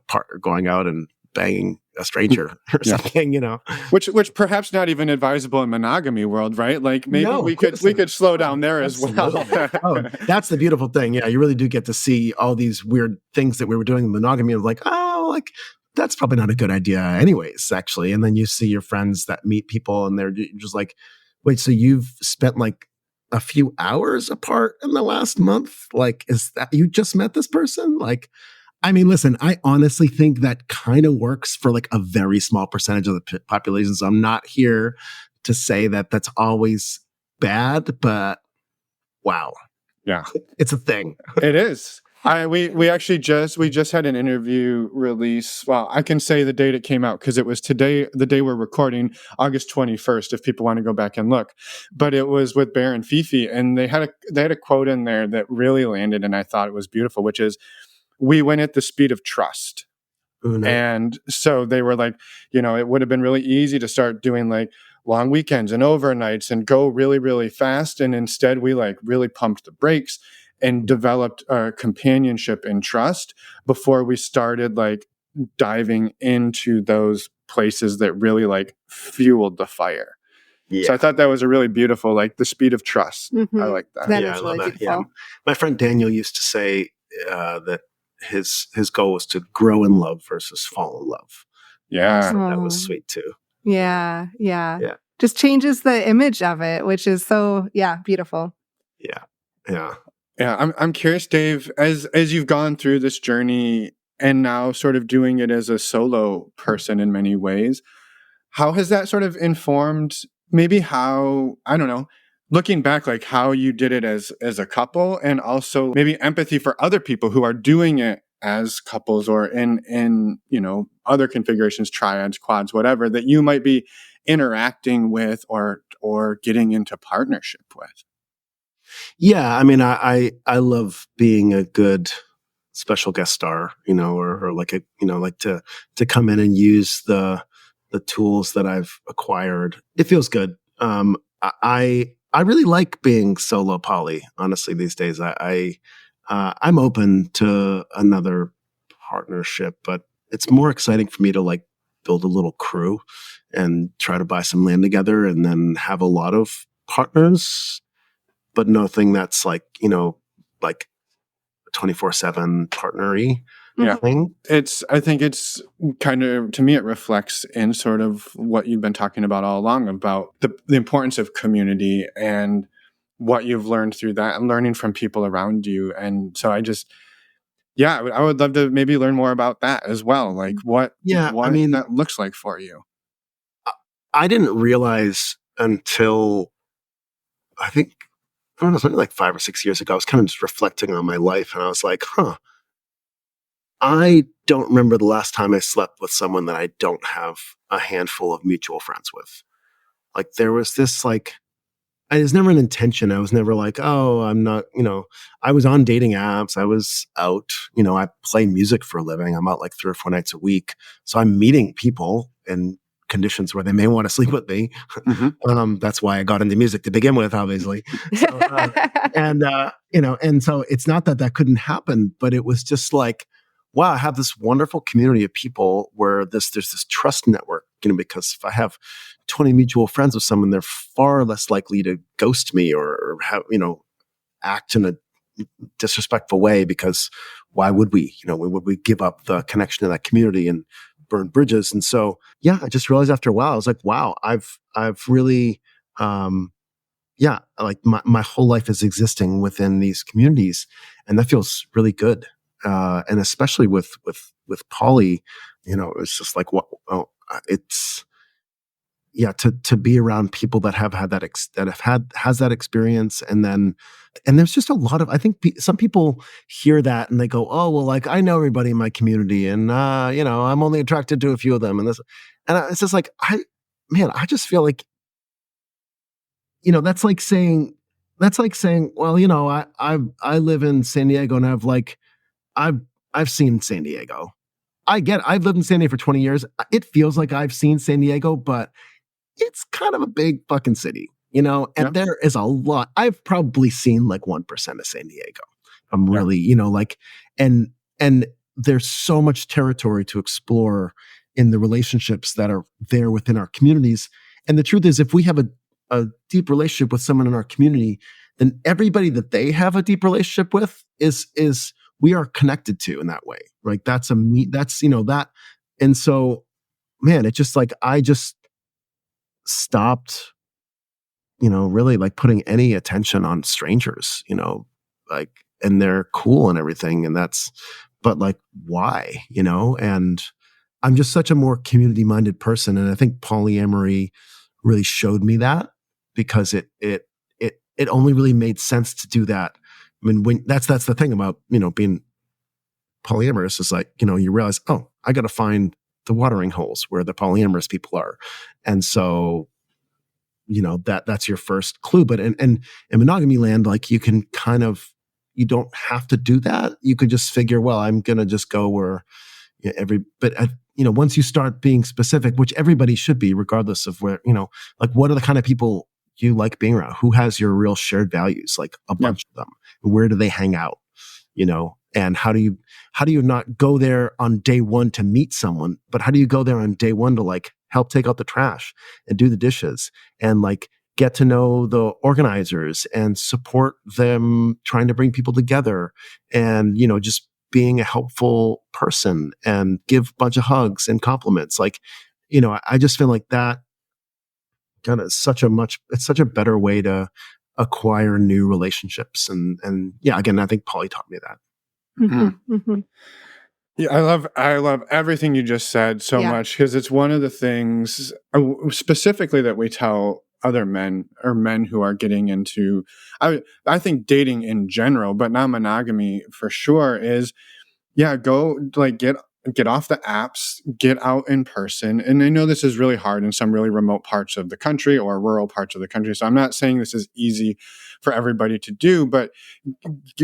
partner going out and banging a stranger or something, which perhaps not even advisable in monogamy world, right? Like maybe we could slow down there as well. That's the beautiful thing. Yeah, you really do get to see all these weird things that we were doing in monogamy of like, oh, like that's probably not a good idea anyways, actually. And then you see your friends that meet people and they're just like, wait, so you've spent like a few hours apart in the last month? Like, is that you just met this person? Like, I mean, listen, I honestly think that kind of works for like a very small percentage of the population. So I'm not here to say that that's always bad, but wow. Yeah. It's a thing. It is. We actually just had an interview release. Well, I can say the date it came out because it was today, the day we're recording, August 21st, if people want to go back and look. But it was with Bear and Fifi, and they had a quote in there that really landed, and I thought it was beautiful, which is, we went at the speed of trust. Ooh, no. And so they were like, it would have been really easy to start doing like long weekends and overnights and go really, really fast. And instead we like really pumped the brakes and developed a companionship and trust before we started like diving into those places that really like fueled the fire. Yeah. So I thought that was a really beautiful, like the speed of trust. Mm-hmm. I like that. That is really beautiful. Yeah. My friend Daniel used to say that his goal was to grow in love versus fall in love. Yeah. So that was sweet too. Yeah. Just changes the image of it, which is so, beautiful. Yeah. I'm curious, Dave, as you've gone through this journey and now sort of doing it as a solo person in many ways, how has that sort of informed maybe how, I don't know, looking back, like how you did it as a couple, and also maybe empathy for other people who are doing it as couples or in other configurations, triads, quads, whatever, that you might be interacting with or getting into partnership with? Yeah, I mean, I love being a good special guest star, or like like to come in and use the tools that I've acquired. It feels good. I really like being solo poly. Honestly, these days, I'm open to another partnership, but it's more exciting for me to like build a little crew and try to buy some land together and then have a lot of partners, but nothing that's like, like 24/7 partnery thing. I think it's kind of, to me, it reflects in sort of what you've been talking about all along about the importance of community and what you've learned through that and learning from people around you. And so I would love to maybe learn more about that as well. Like what I mean, that looks like for you. I didn't realize until I think, I don't know, something like 5 or 6 years ago, I was kind of just reflecting on my life and I was like, I don't remember the last time I slept with someone that I don't have a handful of mutual friends with. Like there was this like, it was never an intention. I was never like, oh, I'm not, I was on dating apps. I was out, I play music for a living. I'm out like 3 or 4 nights a week. So I'm meeting people in conditions where they may want to sleep with me. Mm-hmm. That's why I got into music to begin with, obviously. So, and so it's not that couldn't happen, but it was just like, wow, I have this wonderful community of people where there's this trust network, because if I have 20 mutual friends with someone, they're far less likely to ghost me or have, act in a disrespectful way, because why would we? Would we give up the connection to that community and burn bridges? And so, yeah, I just realized after a while, I was like, wow, I've really, like my whole life is existing within these communities, and that feels really good. And especially with poly, it's just like, it's, to be around people that have had has that experience. And there's just a lot of, I think some people hear that and they go, oh, well, like I know everybody in my community and, I'm only attracted to a few of them. It's just like, I just feel like, that's like saying, well, I live in San Diego and I've seen San Diego. I've lived in San Diego for 20 years. It feels like I've seen San Diego, but it's kind of a big fucking city, and there is a lot. I've probably seen like 1% of San Diego. I'm really, and there's so much territory to explore in the relationships that are there within our communities. And the truth is, if we have a deep relationship with someone in our community, then everybody that they have a deep relationship with is we are connected to in that way, right? That's that. And so, man, it's just like, I just stopped, really like putting any attention on strangers, like, and they're cool and everything. But like, why, and I'm just such a more community minded person. And I think polyamory really showed me that, because it only really made sense to do that. I mean, that's the thing about, being polyamorous is like, you realize, oh, I got to find the watering holes where the polyamorous people are. And so, that's your first clue. But in monogamy land, like you don't have to do that. You could just figure, well, I'm going to just go where once you start being specific, which everybody should be, regardless of where, like what are the kind of people you like being around? Who has your real shared values? Like a bunch of them. Where do they hang out? And how do you not go there on day one to meet someone, but how do you go there on day one to like help take out the trash and do the dishes and like get to know the organizers and support them trying to bring people together and, just being a helpful person and give a bunch of hugs and compliments. Like, I just feel like that kind of it's such a better way to acquire new relationships. And yeah, again, I think Polly taught me that. Mm-hmm. Mm-hmm. Yeah, I love everything you just said so much, because it's one of the things specifically that we tell other men or men who are getting into, I think dating in general, but non-monogamy for sure, is yeah, go like get off the apps, get out in person. And I know this is really hard in some really remote parts of the country or rural parts of the country. So I'm not saying this is easy for everybody to do, but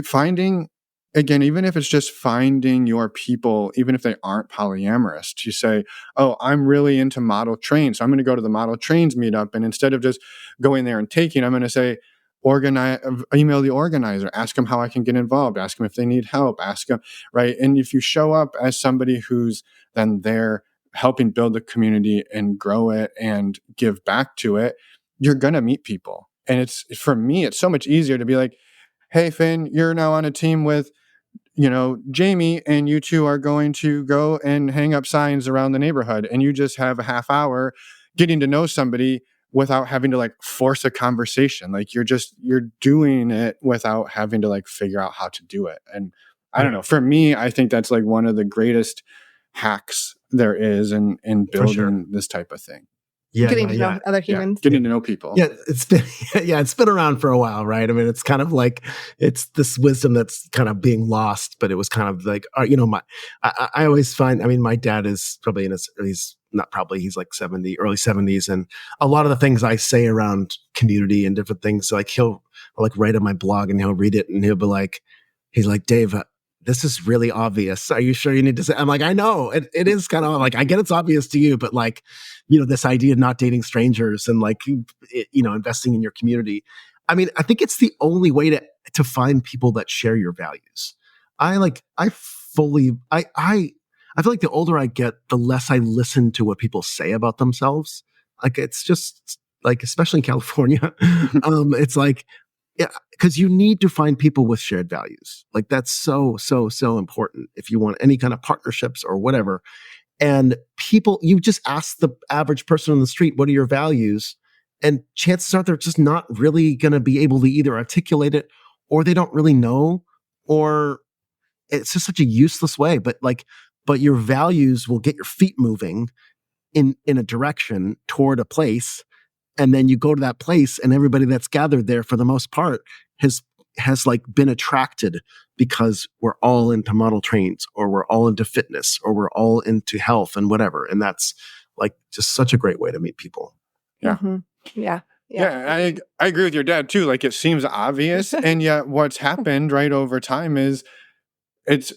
finding, again, even if it's just finding your people, even if they aren't polyamorous, to say, oh, I'm really into model trains, so I'm going to go to the model trains meetup. And instead of just going there and taking, I'm going to say, email the organizer, ask them how I can get involved, ask them if they need help, ask them, right? And if you show up as somebody who's then there helping build the community and grow it and give back to it, you're going to meet people. And it's, for me, it's so much easier to be like, hey, Finn, you're now on a team with, Jamie, and you two are going to go and hang up signs around the neighborhood. And you just have a half hour getting to know somebody without having to like force a conversation. Like you're doing it without having to like figure out how to do it. And I don't know, for me, I think that's like one of the greatest hacks there is in building this type of thing. Getting to know other humans. Getting to know people. Yeah, it's been around for a while, right? I mean, it's kind of like it's this wisdom that's kind of being lost, but it was kind of like, I always find, I mean, my dad is probably he's like 70, early 70s, and a lot of the things I say around community and different things, like I'll like write on my blog and he'll read it and he'll be like, he's like, Dave, this is really obvious. Are you sure you need to say? I'm like, I know it is kind of like, I get it's obvious to you, but like, this idea of not dating strangers and like, investing in your community. I mean, I think it's the only way to find people that share your values. I feel like the older I get, the less I listen to what people say about themselves. Like, it's just like, especially in California, it's like, yeah, because you need to find people with shared values. Like that's so, so, so important if you want any kind of partnerships or whatever. And you just ask the average person on the street, what are your values? And chances are they're just not really going to be able to either articulate it, or they don't really know, or it's just such a useless way. But your values will get your feet moving in a direction toward a place. And then you go to that place and everybody that's gathered there for the most part has like been attracted because we're all into model trains, or we're all into fitness, or we're all into health and whatever. And that's like just such a great way to meet people. Yeah. Mm-hmm. Yeah. Yeah. I agree with your dad too. Like it seems obvious. And yet what's happened right over time is it's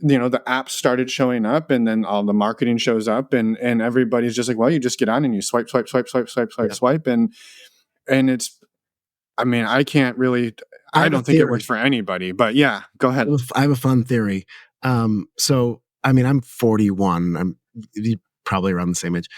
the apps started showing up, and then all the marketing shows up, and everybody's just like, well, you just get on and you swipe, and it's, I mean, I can't really, I don't think it works for anybody, but yeah, go ahead. I have a fun theory. So I mean, I'm 41. I'm probably around the same age.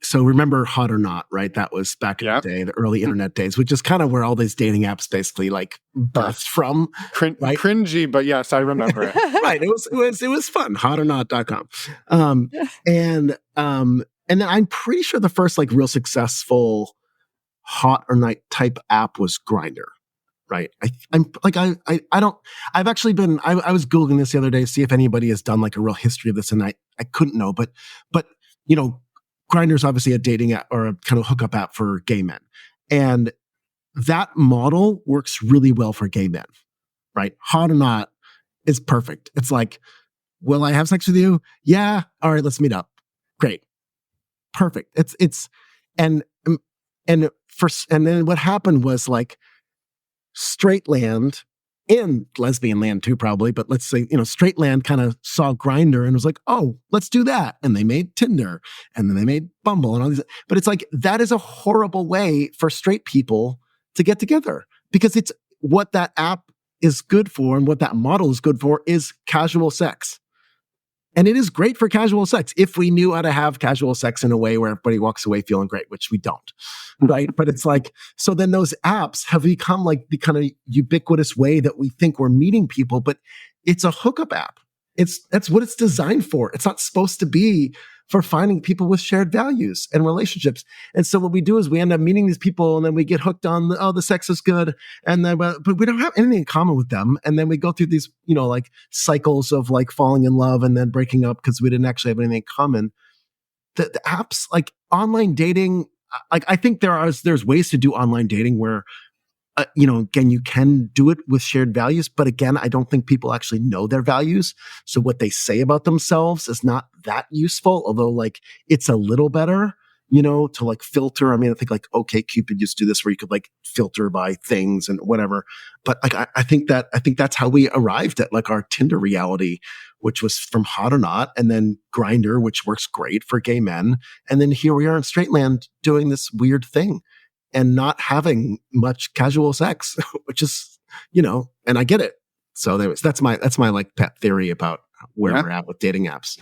So remember Hot or Not, right? That was back in the day, the early internet days, which is kind of where all these dating apps basically like birthed from. Right? Cringy, but yes, I remember it. Right. It was fun. hotornot.com. And then I'm pretty sure the first like real successful Hot or Not type app was Grindr. Right. I was Googling this the other day to see if anybody has done like a real history of this, and I couldn't know, but Grindr is obviously a dating app or a kind of hookup app for gay men. And that model works really well for gay men, right? Hot or Not is perfect. It's like, will I have sex with you? Yeah. All right, let's meet up. Great. Perfect. And then what happened was like straight land, and lesbian land too, probably, but let's say, straight land kind of saw Grindr and was like, oh, let's do that. And they made Tinder, and then they made Bumble and all these. But it's like, that is a horrible way for straight people to get together, because it's what that app is good for, and what that model is good for is casual sex. And it is great for casual sex if we knew how to have casual sex in a way where everybody walks away feeling great, which we don't, right? But it's like, so then those apps have become like the kind of ubiquitous way that we think we're meeting people, but it's a hookup app. That's what it's designed for. It's not supposed to be for finding people with shared values and relationships. And so what we do is we end up meeting these people, and then we get hooked on the sex is good. And then, but we don't have anything in common with them. And then we go through these, like cycles of like falling in love and then breaking up because we didn't actually have anything in common. The apps, like online dating, like I think there's ways to do online dating where again, you can do it with shared values, but again, I don't think people actually know their values. So what they say about themselves is not that useful, although like it's a little better, to like filter. I mean, I think like OkCupid used to do this where you could like filter by things and whatever. But like, I think that's how we arrived at like our Tinder reality, which was from Hot or Not, and then Grindr, which works great for gay men. And then here we are in straight land doing this weird thing and not having much casual sex, which is, and I get it. So that's my like pet theory about where we're at with dating apps.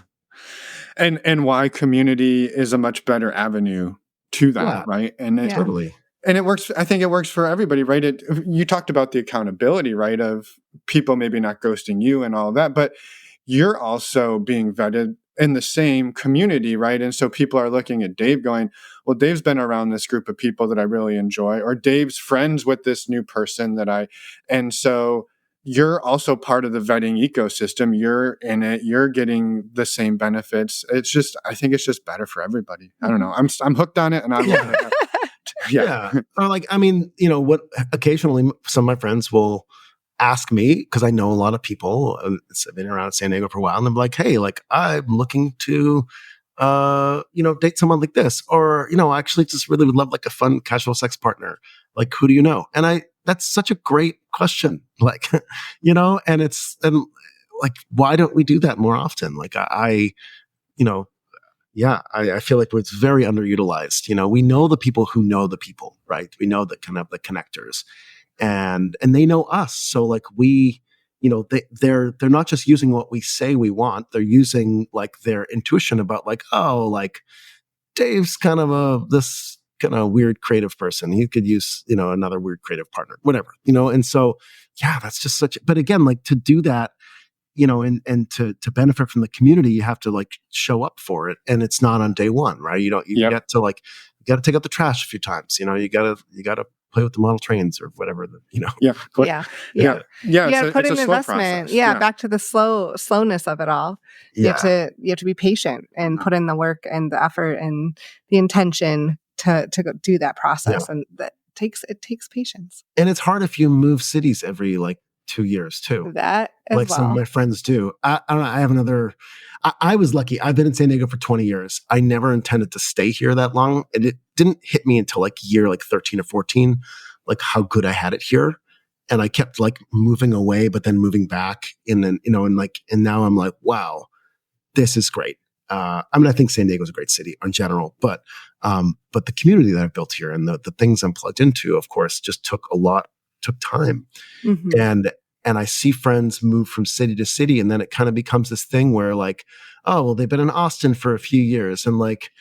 And why community is a much better avenue to that, right? And totally. And it works. I think it works for everybody, right? You talked about the accountability, right, of people maybe not ghosting you and all of that, but you're also being vetted in the same community, right? And so people are looking at Dave going, well, Dave's been around this group of people that I really enjoy, or Dave's friends with this new person and so you're also part of the vetting ecosystem. You're in it. You're getting the same benefits. I think it's just better for everybody. I don't know. I'm hooked on it, and I love it. Yeah. Or like, I mean, what occasionally some of my friends will ask me, because I know a lot of people, I've been around San Diego for a while, and I'm like, hey, like I'm looking to, date someone like this, or, I actually just really would love like a fun casual sex partner. Like, who do you know? And that's such a great question. Like, and like, why don't we do that more often? Like I feel like it's very underutilized. We know the people who know the people, right? We know the kind of the connectors, and they know us. So like they're not just using what we say we want. They're using like their intuition about like, oh, like Dave's kind of this kind of weird creative person. He could use, another weird creative partner, whatever, and so, that's just but again, like to do that, and to benefit from the community, you have to like show up for it. And it's not on day one, right? You get to like, you got to take out the trash a few times, you got to play with the model trains or whatever, You got to put in investment. Back to the slowness of it all. You have to be patient and put in the work and the effort and the intention to go do that process. And it takes patience. And it's hard if you move cities every like 2 years too. That as like well. Some of my friends do. I don't know. I have another. I was lucky. I've been in San Diego for 20 years. I never intended to stay here that long, and it didn't hit me until like year like 13 or 14, like how good I had it here. And I kept like moving away, but then moving back, and then and now I'm like, wow, this is great. I mean, I think San Diego is a great city in general, but the community that I've built here and the things I'm plugged into, of course, just took time. Mm-hmm. And I see friends move from city to city, and then it kind of becomes this thing where like, oh, well, they've been in Austin for a few years, and like,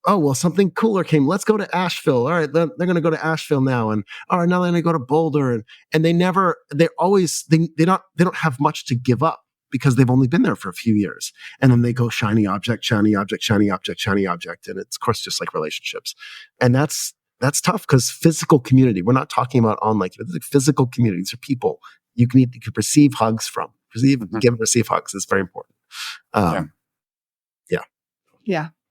oh, well, something cooler came. Let's go to Asheville. All right, they're going to go to Asheville now, and all right, now they're going to go to Boulder, and they don't have much to give up because they've only been there for a few years, and then they go shiny object, shiny object, shiny object, shiny object, and it's of course just like relationships, and that's tough because physical community. We're not talking about online. It's like physical community. These are people you can receive hugs from. Give and receive hugs. It's very important.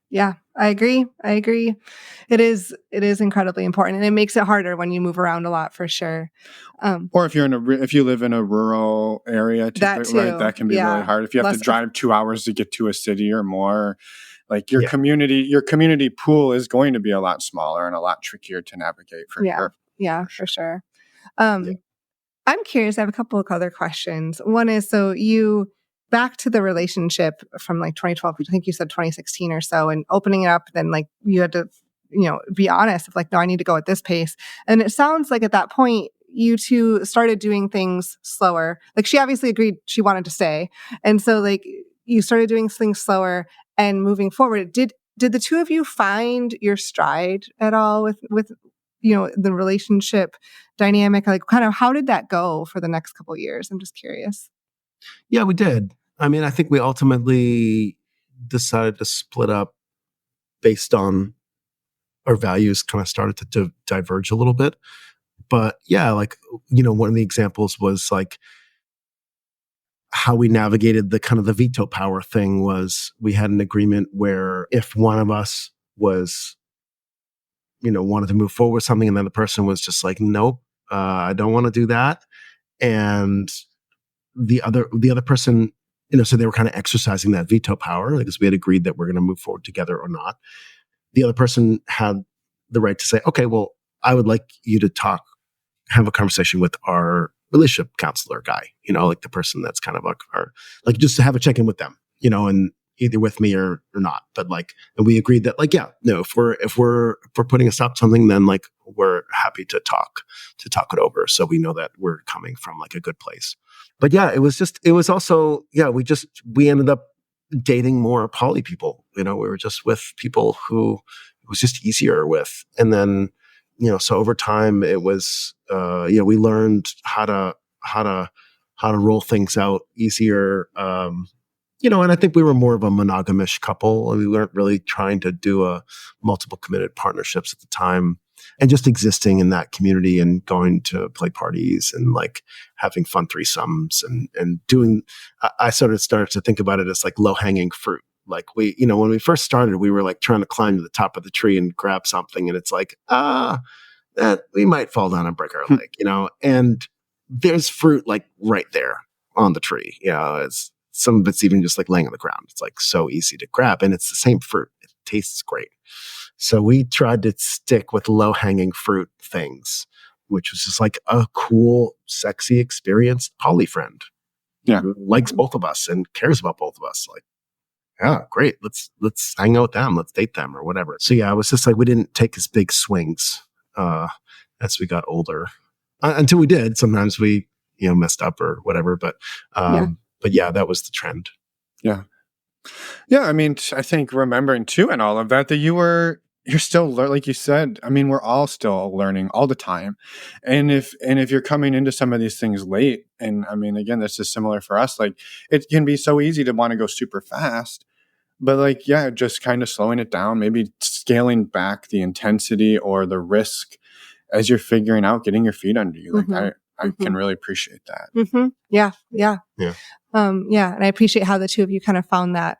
Yeah. I agree. It is incredibly important, and it makes it harder when you move around a lot, for sure. Or if you live in a rural area, that too. Right, that can be really hard. If you have to drive 2 hours to get to a city or more, like your community pool is going to be a lot smaller and a lot trickier to navigate for sure. Yeah, for sure. I'm curious. I have a couple of other questions. One is, so you back to the relationship from like 2012, I think you said 2016 or so, and opening it up, then like you had to, be honest of like, no, I need to go at this pace. And it sounds like at that point, you two started doing things slower. Like she obviously agreed she wanted to stay. And so like you started doing things slower and moving forward. Did the two of you find your stride at all with the relationship dynamic? Like kind of how did that go for the next couple of years? I'm just curious. Yeah, we did. I mean, I think we ultimately decided to split up based on our values kind of started to diverge a little bit. But yeah, like, one of the examples was like how we navigated the kind of the veto power thing was we had an agreement where if one of us was, wanted to move forward with something and then the person was just like, nope, I don't want to do that. And the other person, so they were kind of exercising that veto power because we had agreed that we're going to move forward together or not. The other person had the right to say, okay, well, I would like you to have a conversation with our relationship counselor guy, like the person that's kind of like just to have a check-in with them, and either with me or not. But and we agreed that if we're putting a stop to something, then we're happy to talk it over. So we know that we're coming from a good place. But yeah, it was also, we ended up dating more poly people. We were just with people who it was just easier with. And then, so over time it was, we learned how to roll things out easier. And I think we were more of a monogamish couple. We weren't really trying to do multiple committed partnerships at the time, and just existing in that community and going to play parties and having fun threesomes and doing. I sort of started to think about it as low hanging fruit. When we first started, we were trying to climb to the top of the tree and grab something, and it's that we might fall down and break our leg, and there's fruit right there on the tree. It's some of it's even just laying on the ground. It's so easy to grab, and it's the same fruit. It tastes great. So we tried to stick with low hanging fruit things, which was just a cool, sexy, experienced poly friend. Yeah, who likes both of us and cares about both of us. Yeah, great. Let's hang out with them. Let's date them or whatever. So yeah, it was just we didn't take as big swings as we got older until we did. Sometimes we messed up or whatever, but yeah, that was the trend. Yeah. Yeah. I mean, I think remembering too in all of that you're still like you said, I mean, we're all still learning all the time. And if you're coming into some of these things late, and I mean, again, this is similar for us, it can be so easy to want to go super fast, but just kind of slowing it down, maybe scaling back the intensity or the risk as you're figuring out getting your feet under you. I can really appreciate that. Mm-hmm. Yeah. Yeah. And I appreciate how the two of you kind of found that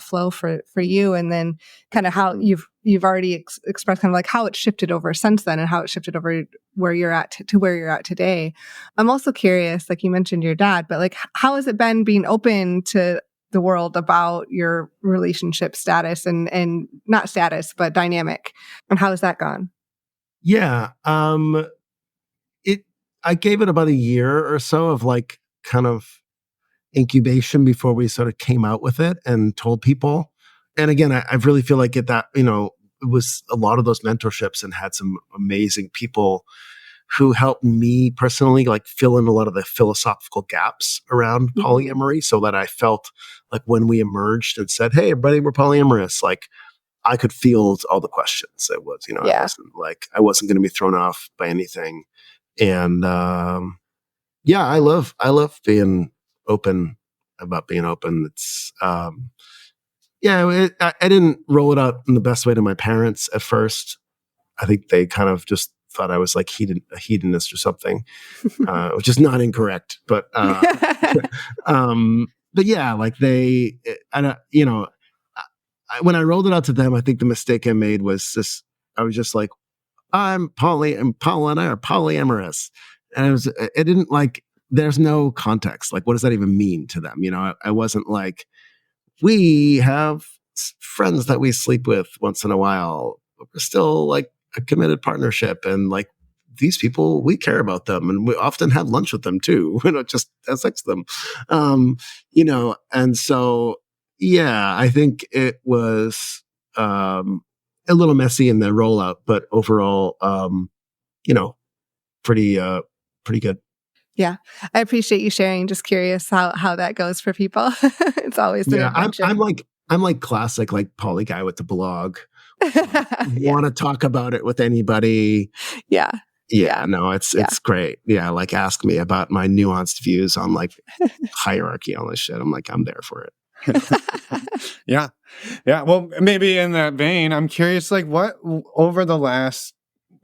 flow for you, and then kind of how you've already expressed kind of how it shifted over since then, and how it shifted over where you're at to where you're at today. I'm also curious, you mentioned your dad, but how has it been being open to the world about your relationship status and not status, but dynamic, and how has that gone? Yeah. I gave it about a year or so of kind of incubation before we sort of came out with it and told people. And again, I really feel it was a lot of those mentorships and had some amazing people who helped me personally fill in a lot of the philosophical gaps around polyamory, so that I felt when we emerged and said, hey, everybody, we're polyamorous, I could field all the questions. It was, I wasn't going to be thrown off by anything. And I love being open about being open. It's I didn't roll it out in the best way to my parents at first. I think they kind of just thought I was a hedonist or something, which is not incorrect. But yeah, when I rolled it out to them, I think the mistake I made was this. I was just I'm poly, and Paul and I are polyamorous. And it didn't there's no context. What does that even mean to them? I wasn't we have friends that we sleep with once in a while. We're still a committed partnership. And these people, we care about them. And we often have lunch with them too. We don't just have sex with them. And so, yeah, I think it was, a little messy in the rollout, but overall, pretty good. Yeah, I appreciate you sharing. Just curious how that goes for people. It's always an adventure. I'm classic poly guy with the blog. Want to talk about it with anybody? Yeah. No, it's great. Yeah, ask me about my nuanced views on hierarchy, all this shit. I'm there for it. Yeah. Well, maybe in that vein, I'm curious, what over the last,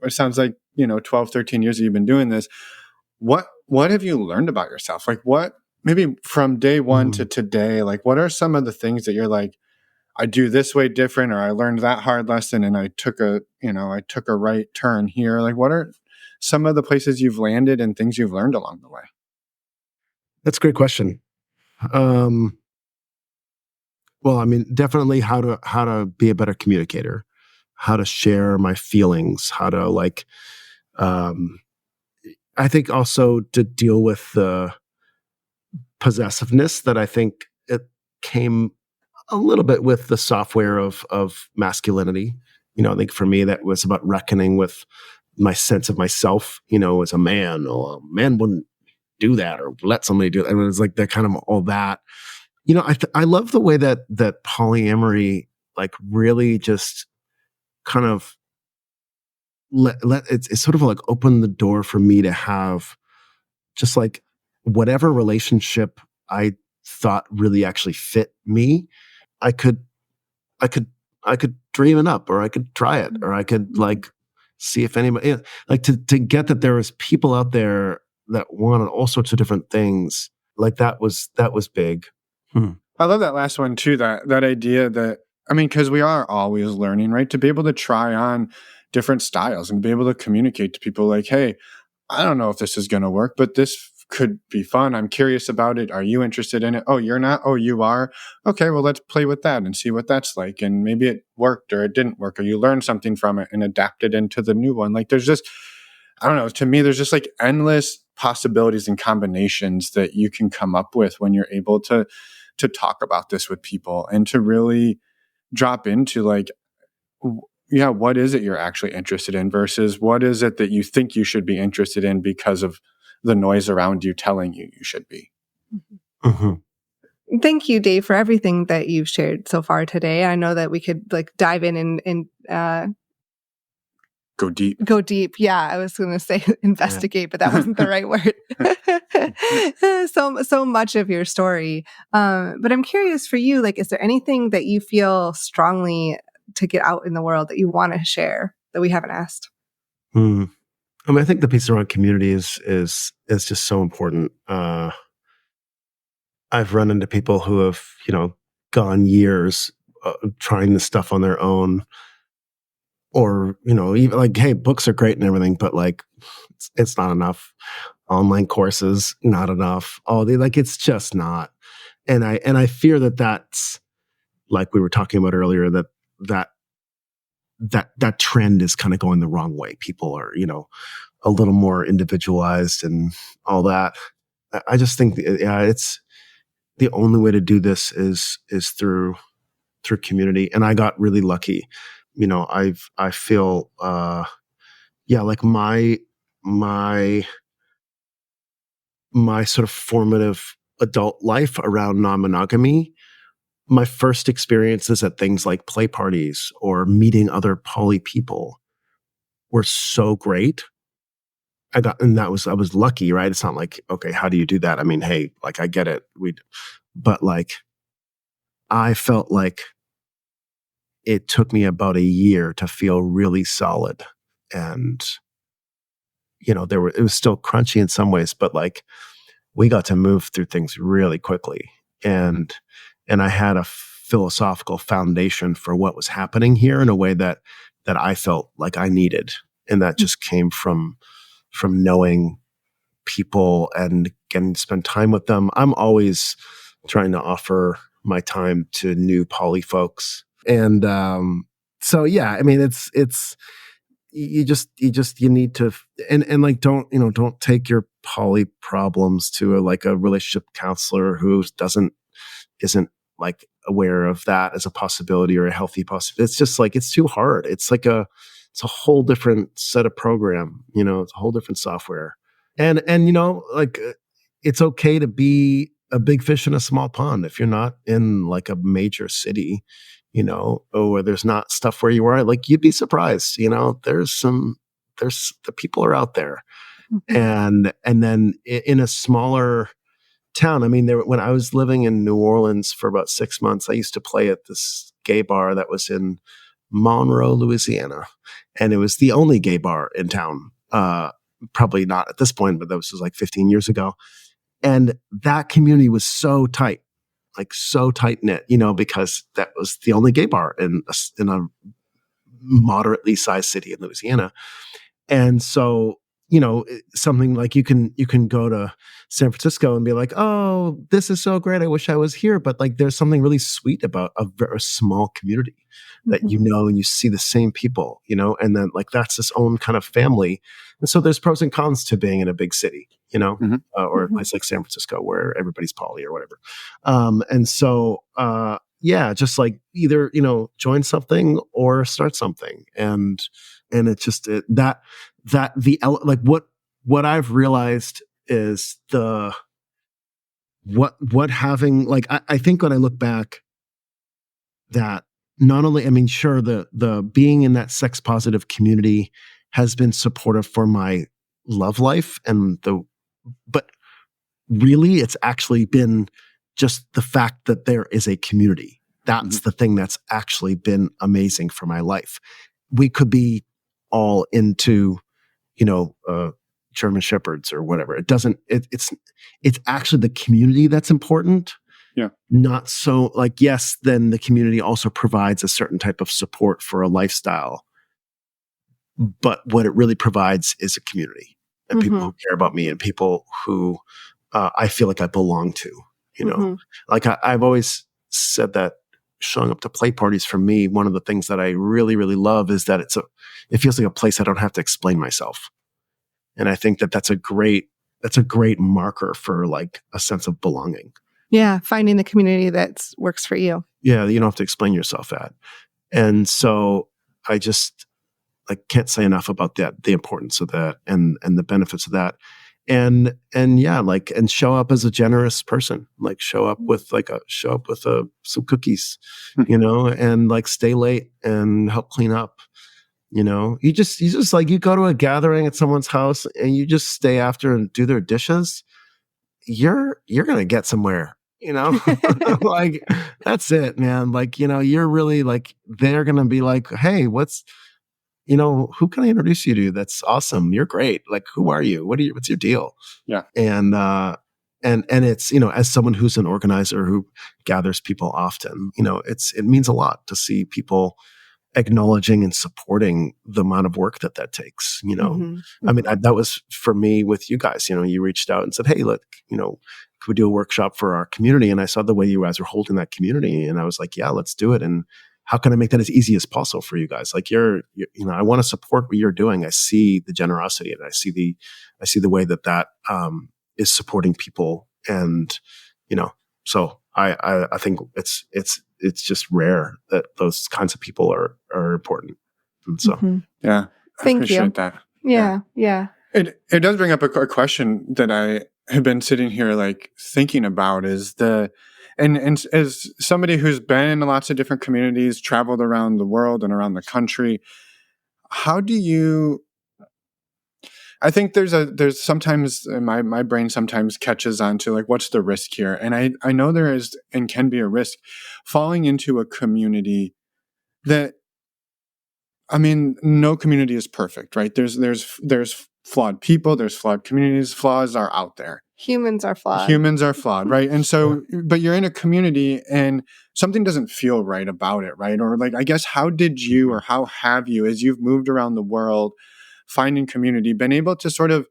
it sounds 12, 13 years that you've been doing this, what have you learned about yourself? What, maybe from day one to today, what are some of the things that you're I do this way different, or I learned that hard lesson and I took a right turn here. What are some of the places you've landed and things you've learned along the way? That's a great question. Well, I mean, definitely how to be a better communicator, how to share my feelings, how to like, I think also to deal with the possessiveness that I think it came a little bit with the software of masculinity. I think for me that was about reckoning with my sense of myself, as a man. Or a man wouldn't do that or let somebody do it. And it was like that kind of all that. I love the way that polyamory like really just kind of it's sort of like opened the door for me to have just like whatever relationship I thought really actually fit me. I could dream it up, or I could try it, or I could like see if anybody like to get that there was people out there that wanted all sorts of different things. Like that was big. I love that last one too, that idea that, I mean, because we are always learning, right? To be able to try on different styles and be able to communicate to people like, hey, I don't know if this is going to work, but this could be fun. I'm curious about it. Are you interested in it? Oh, you're not? Oh, you are? Okay, well, let's play with that and see what that's like. And maybe it worked or it didn't work, or you learned something from it and adapted into the new one. Like there's just, I don't know, to me, there's just like endless possibilities and combinations that you can come up with when you're able to talk about this with people and to really drop into like, yeah, what is it you're actually interested in versus what is it that you think you should be interested in because of the noise around you telling you should be. Mm-hmm. Thank you, Dave, for everything that you've shared so far today. I know that we could like dive in and go deep. Yeah, I was going to say investigate, but that wasn't the right word. So much of your story. But I'm curious for you, like, is there anything that you feel strongly to get out in the world that you want to share that we haven't asked? I mean, I think the piece around community is just so important. I've run into people who have, gone years trying this stuff on their own. Or, even like, hey, books are great and everything, but like, it's not enough. Online courses, not enough. It's just not. And I fear that that's like we were talking about earlier, that trend is kind of going the wrong way. People are, a little more individualized and all that. I just think, it's the only way to do this is through community. And I got really lucky. I feel, like my sort of formative adult life around non-monogamy, my first experiences at things like play parties or meeting other poly people were so great. I was lucky, right? It's not like, okay, how do you do that? I mean, hey, like I get it. But like, I felt like it took me about a year to feel really solid. And, it was still crunchy in some ways, but like we got to move through things really quickly. And I had a philosophical foundation for what was happening here in a way that I felt like I needed. And that just came from knowing people and getting to spend time with them. I'm always trying to offer my time to new poly folks. And so yeah, I mean it's you need to and like don't take your poly problems to a relationship counselor who isn't like aware of that as a possibility or a healthy possibility. It's just like it's too hard. It's a whole different set of program, it's a whole different software. And it's okay to be a big fish in a small pond if you're not in like a major city, or there's not stuff where you are. Like you'd be surprised, there's the people are out there. Mm-hmm. And then in a smaller town, I mean, when I was living in New Orleans for about 6 months, I used to play at this gay bar that was in Monroe, Louisiana. And it was the only gay bar in town. Probably not at this point, but that was like 15 years ago. And that community was so tight, like so tight knit, because that was the only gay bar in a moderately sized city in Louisiana. And so, something like you can go to San Francisco and be like, oh, this is so great, I wish I was here. But like, there's something really sweet about a very small community that and you see the same people, and then like that's its own kind of family. And so there's pros and cons to being in a big city, or a place like San Francisco where everybody's poly or whatever. And so just like either join something or start something, and it's just what I've realized is what having, like, I think when I look back, that not only, I mean, sure, the being in that sex positive community has been supportive for my love life, but really it's actually been just the fact that there is a community. That's the thing that's actually been amazing for my life. We could be all into, German Shepherds or whatever. It doesn't, it's actually the community that's important. Yeah. Not so like, yes, then the community also provides a certain type of support for a lifestyle. But what it really provides is a community and people who care about me and people who I feel like I belong to, like I've always said that showing up to play parties for me, one of the things that I really, really love is that it feels like a place I don't have to explain myself. And I think that's a great marker for like a sense of belonging. Yeah. Finding the community that works for you. Yeah. You don't have to explain yourself at. And so I just can't say enough about that, the importance of that and the benefits of that. And show up as a generous person, like show up with some cookies, and like stay late and help clean up. You just like, you go to a gathering at someone's house and you just stay after and do their dishes. You're going to get somewhere, like that's it, man. Like, you're really like, they're going to be like, hey, who can I introduce you to? That's awesome. You're great. Like, who are you? What's your deal? Yeah. And it's, as someone who's an organizer who gathers people often, it means a lot to see people acknowledging and supporting the amount of work that takes, I mean, that was for me with you guys, you reached out and said, hey, look, could we do a workshop for our community? And I saw the way you guys were holding that community and I was like, yeah, let's do it. And how can I make that as easy as possible for you guys? Like you're I want to support what you're doing. I see the generosity and I see the way that is supporting people. And, so I think it's just rare that those kinds of people are important. And so, yeah, I appreciate that. Yeah. It does bring up a question that I have been sitting here like thinking about is and as somebody who's been in lots of different communities, traveled around the world and around the country, how do you? I think there's sometimes my brain sometimes catches on to like, what's the risk here? And I know there is and can be a risk falling into a community that, I mean, no community is perfect, right? There's flawed people, there's flawed communities, flaws are out there. Humans are flawed, right? And so, but you're in a community and something doesn't feel right about it, right? Or like, I guess, how did you or how have you, as you've moved around the world, finding community, been able to sort of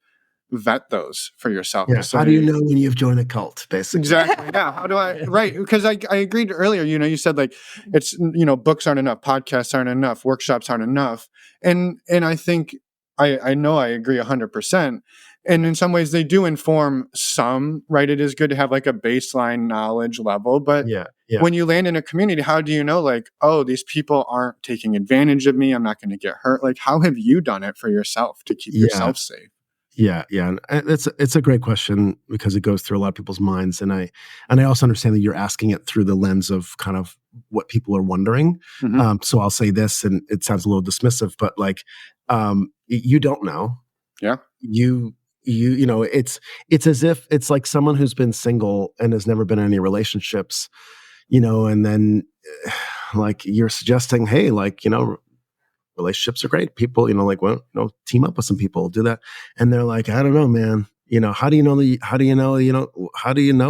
vet those for yourself? Yeah. How do you know when you've joined a cult, basically? Exactly. Yeah. How do I, right. Because I agreed earlier, you said like, it's, books aren't enough, podcasts aren't enough, workshops aren't enough. And I think, I know I agree 100%. And in some ways they do inform some, right? It is good to have like a baseline knowledge level, but when you land in a community, how do you know like, oh, these people aren't taking advantage of me, I'm not going to get hurt? Like, how have you done it for yourself to keep yourself safe? Yeah. And it's a great question because it goes through a lot of people's minds. And I also understand that you're asking it through the lens of kind of what people are wondering. So I'll say this, and it sounds a little dismissive, but like, you don't know. Yeah. It's as if it's like someone who's been single and has never been in any relationships, and then like you're suggesting, hey, like, relationships are great. People, team up with some people, do that. And they're like, I don't know, man. How do you know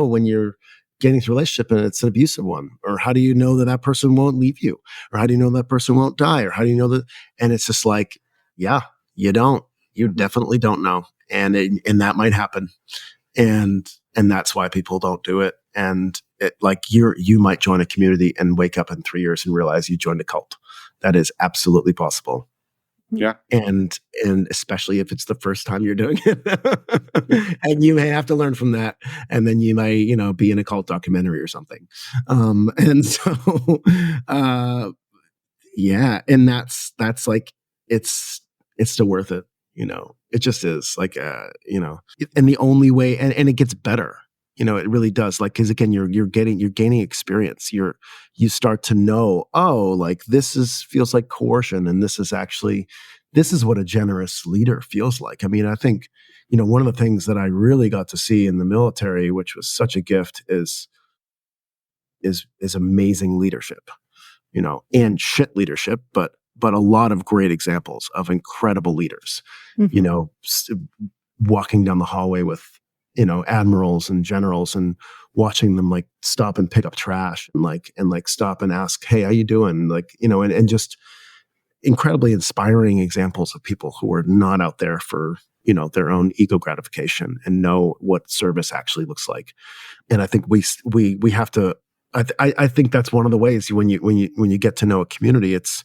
when you're getting into a relationship and it's an abusive one? Or how do you know that person won't leave you? Or how do you know that person won't die? Or how do you know that? And it's just like, yeah, you don't. You definitely don't know. And that might happen. And that's why people don't do it. And you might join a community and wake up in 3 years and realize you joined a cult. That is absolutely possible. Yeah. And especially if it's the first time you're doing it. And you may have to learn from that. And then you might, be in a cult documentary or something. And so, yeah. And that's like, it's still worth it. It just is like, and the only way, and it gets better, it really does. Like, cause again, you're gaining experience. You start to know, like feels like coercion. And this is what a generous leader feels like. I mean, I think, one of the things that I really got to see in the military, which was such a gift, is amazing leadership, and shit leadership, but a lot of great examples of incredible leaders, walking down the hallway with, admirals and generals and watching them like stop and pick up trash and stop and ask, hey, how you doing? And just incredibly inspiring examples of people who are not out there for, their own ego gratification and know what service actually looks like. And I think we have to, I think that's one of the ways when you get to know a community, it's,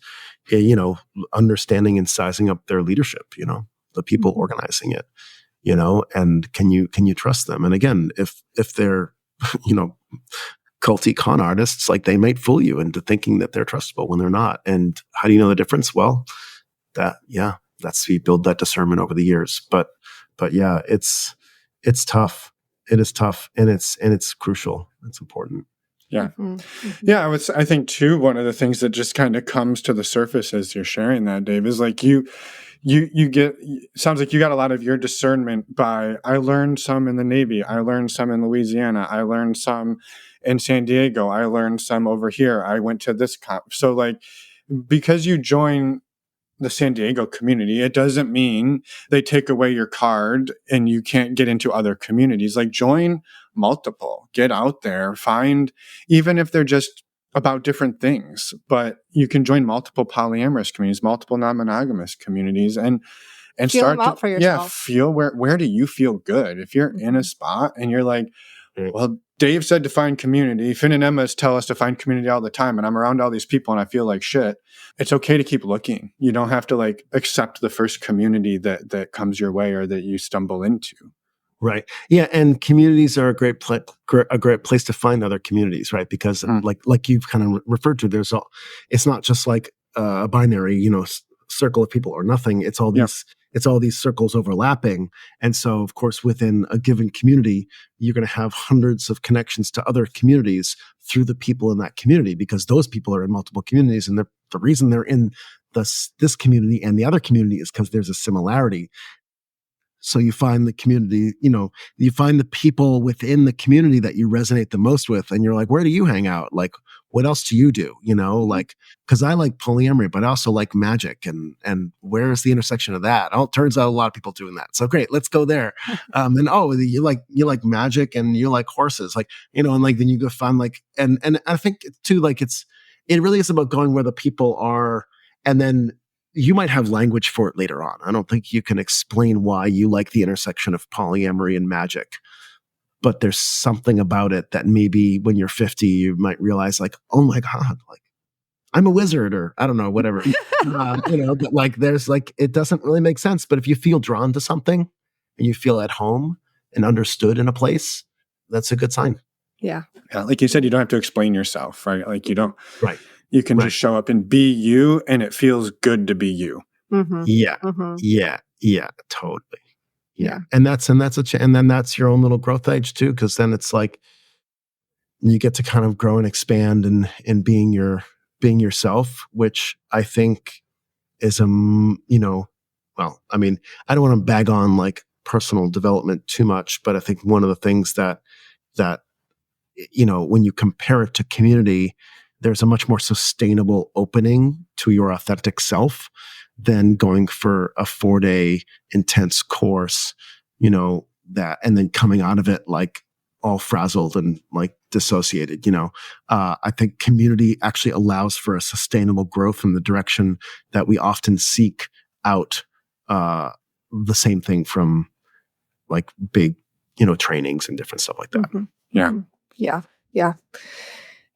understanding and sizing up their leadership, the people organizing it, and can you trust them? And again, if they're, culty con artists, like they might fool you into thinking that they're trustable when they're not. And how do you know the difference? Well, that's you build that discernment over the years. But yeah, it's tough. It is tough, and it's crucial. It's important. Yeah. Yeah. I think too, one of the things that just kind of comes to the surface as you're sharing that, Dave, is like you get, sounds like you got a lot of your discernment by, I learned some in the Navy. I learned some in Louisiana. I learned some in San Diego. I learned some over here. I went to this so like, because you join the San Diego community, it doesn't mean they take away your card and you can't get into other communities. Like, join multiple, get out there, find, even if they're just about different things, but you can join multiple polyamorous communities, multiple non-monogamous communities, and feel start them out for yourself. Feel where do you feel good? If you're in a spot and you're like, well, Dave said to find community. Finn and Emma tell us to find community all the time, and I'm around all these people and I feel like shit. It's okay to keep looking. You don't have to like accept the first community that comes your way or that you stumble into. Right. Yeah. And communities are a great place to find other communities, right? Because like you've kind of referred to, it's not just like a binary, circle of people or nothing. It's all these circles overlapping. And so, of course, within a given community, you're going to have hundreds of connections to other communities through the people in that community, because those people are in multiple communities. And the reason they're in this community and the other community is because there's a similarity. So you find the community, you find the people within the community that you resonate the most with. And you're like, where do you hang out? Like, what else do you do? Like, cause I like polyamory, but I also like magic. And where's the intersection of that? Oh, it turns out a lot of people doing that. So great, let's go there. And you like magic and you like horses, like, and like, then you go find like, and I think too, like it really is about going where the people are. And then you might have language for it later on. I don't think you can explain why you like the intersection of polyamory and magic, but there's something about it that maybe when you're 50, you might realize like, oh my God, like I'm a wizard, or I don't know, whatever, but like, there's like, it doesn't really make sense. But if you feel drawn to something and you feel at home and understood in a place, that's a good sign. Yeah. Like you said, you don't have to explain yourself, right? Like you don't, right. You can just show up and be you, and it feels good to be you. Mm-hmm. Yeah. Mm-hmm. Yeah, totally. Yeah. And then that's your own little growth age too. Cause then it's like, you get to kind of grow and expand and being yourself, which I think is well, I mean, I don't want to bag on like personal development too much, but I think one of the things that when you compare it to community, there's a much more sustainable opening to your authentic self than going for a 4-day intense course, that, and then coming out of it like all frazzled and like dissociated. I think community actually allows for a sustainable growth in the direction that we often seek out, the same thing from like big, trainings and different stuff like that. Mm-hmm.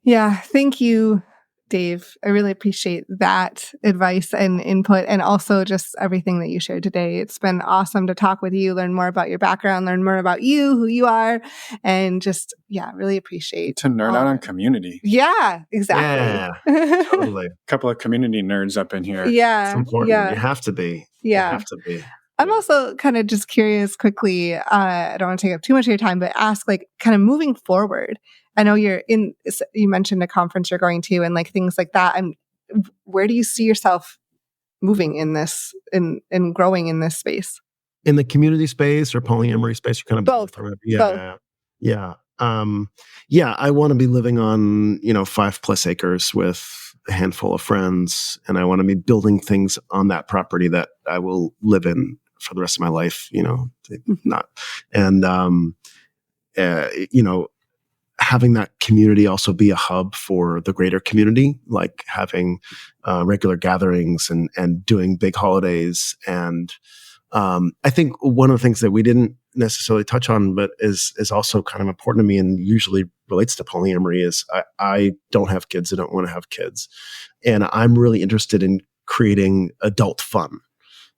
Yeah. Thank you, Dave. I really appreciate that advice and input, and also just everything that you shared today. It's been awesome to talk with you, learn more about your background, learn more about you, who you are, and just, really appreciate to nerd out on community. Yeah, exactly. Yeah, totally. A couple of community nerds up in here. Yeah. It's important. Yeah. You have to be. Yeah. You have to be. I'm also kind of just curious quickly, I don't want to take up too much of your time, but ask like kind of moving forward. I know you mentioned a conference you're going to and like things like that. And where do you see yourself moving in this, in growing in this space? In the community space or polyamory space? You're kind of both. Yeah. Both. Yeah. I want to be living on, 5+ acres with a handful of friends. And I want to be building things on that property that I will live in for the rest of my life, not. And, having that community also be a hub for the greater community, like having regular gatherings and doing big holidays. And I think one of the things that we didn't necessarily touch on, but is also kind of important to me and usually relates to polyamory is I don't have kids. I don't want to have kids. And I'm really interested in creating adult fun.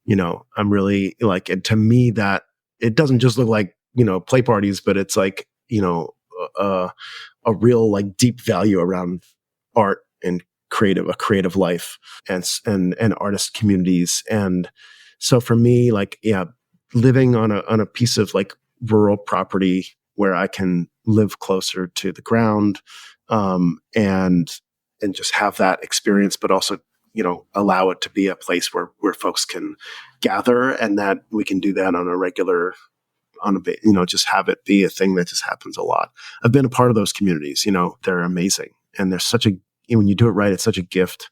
I'm really like, and to me that it doesn't just look like, play parties, but it's like, a real like deep value around art and a creative life and artist communities. And so for me, like, living on a piece of like rural property where I can live closer to the ground, and just have that experience, but also, allow it to be a place where folks can gather and that we can do that on a regular, just have it be a thing that just happens a lot. I've been a part of those communities, they're amazing. And there's when you do it right, it's such a gift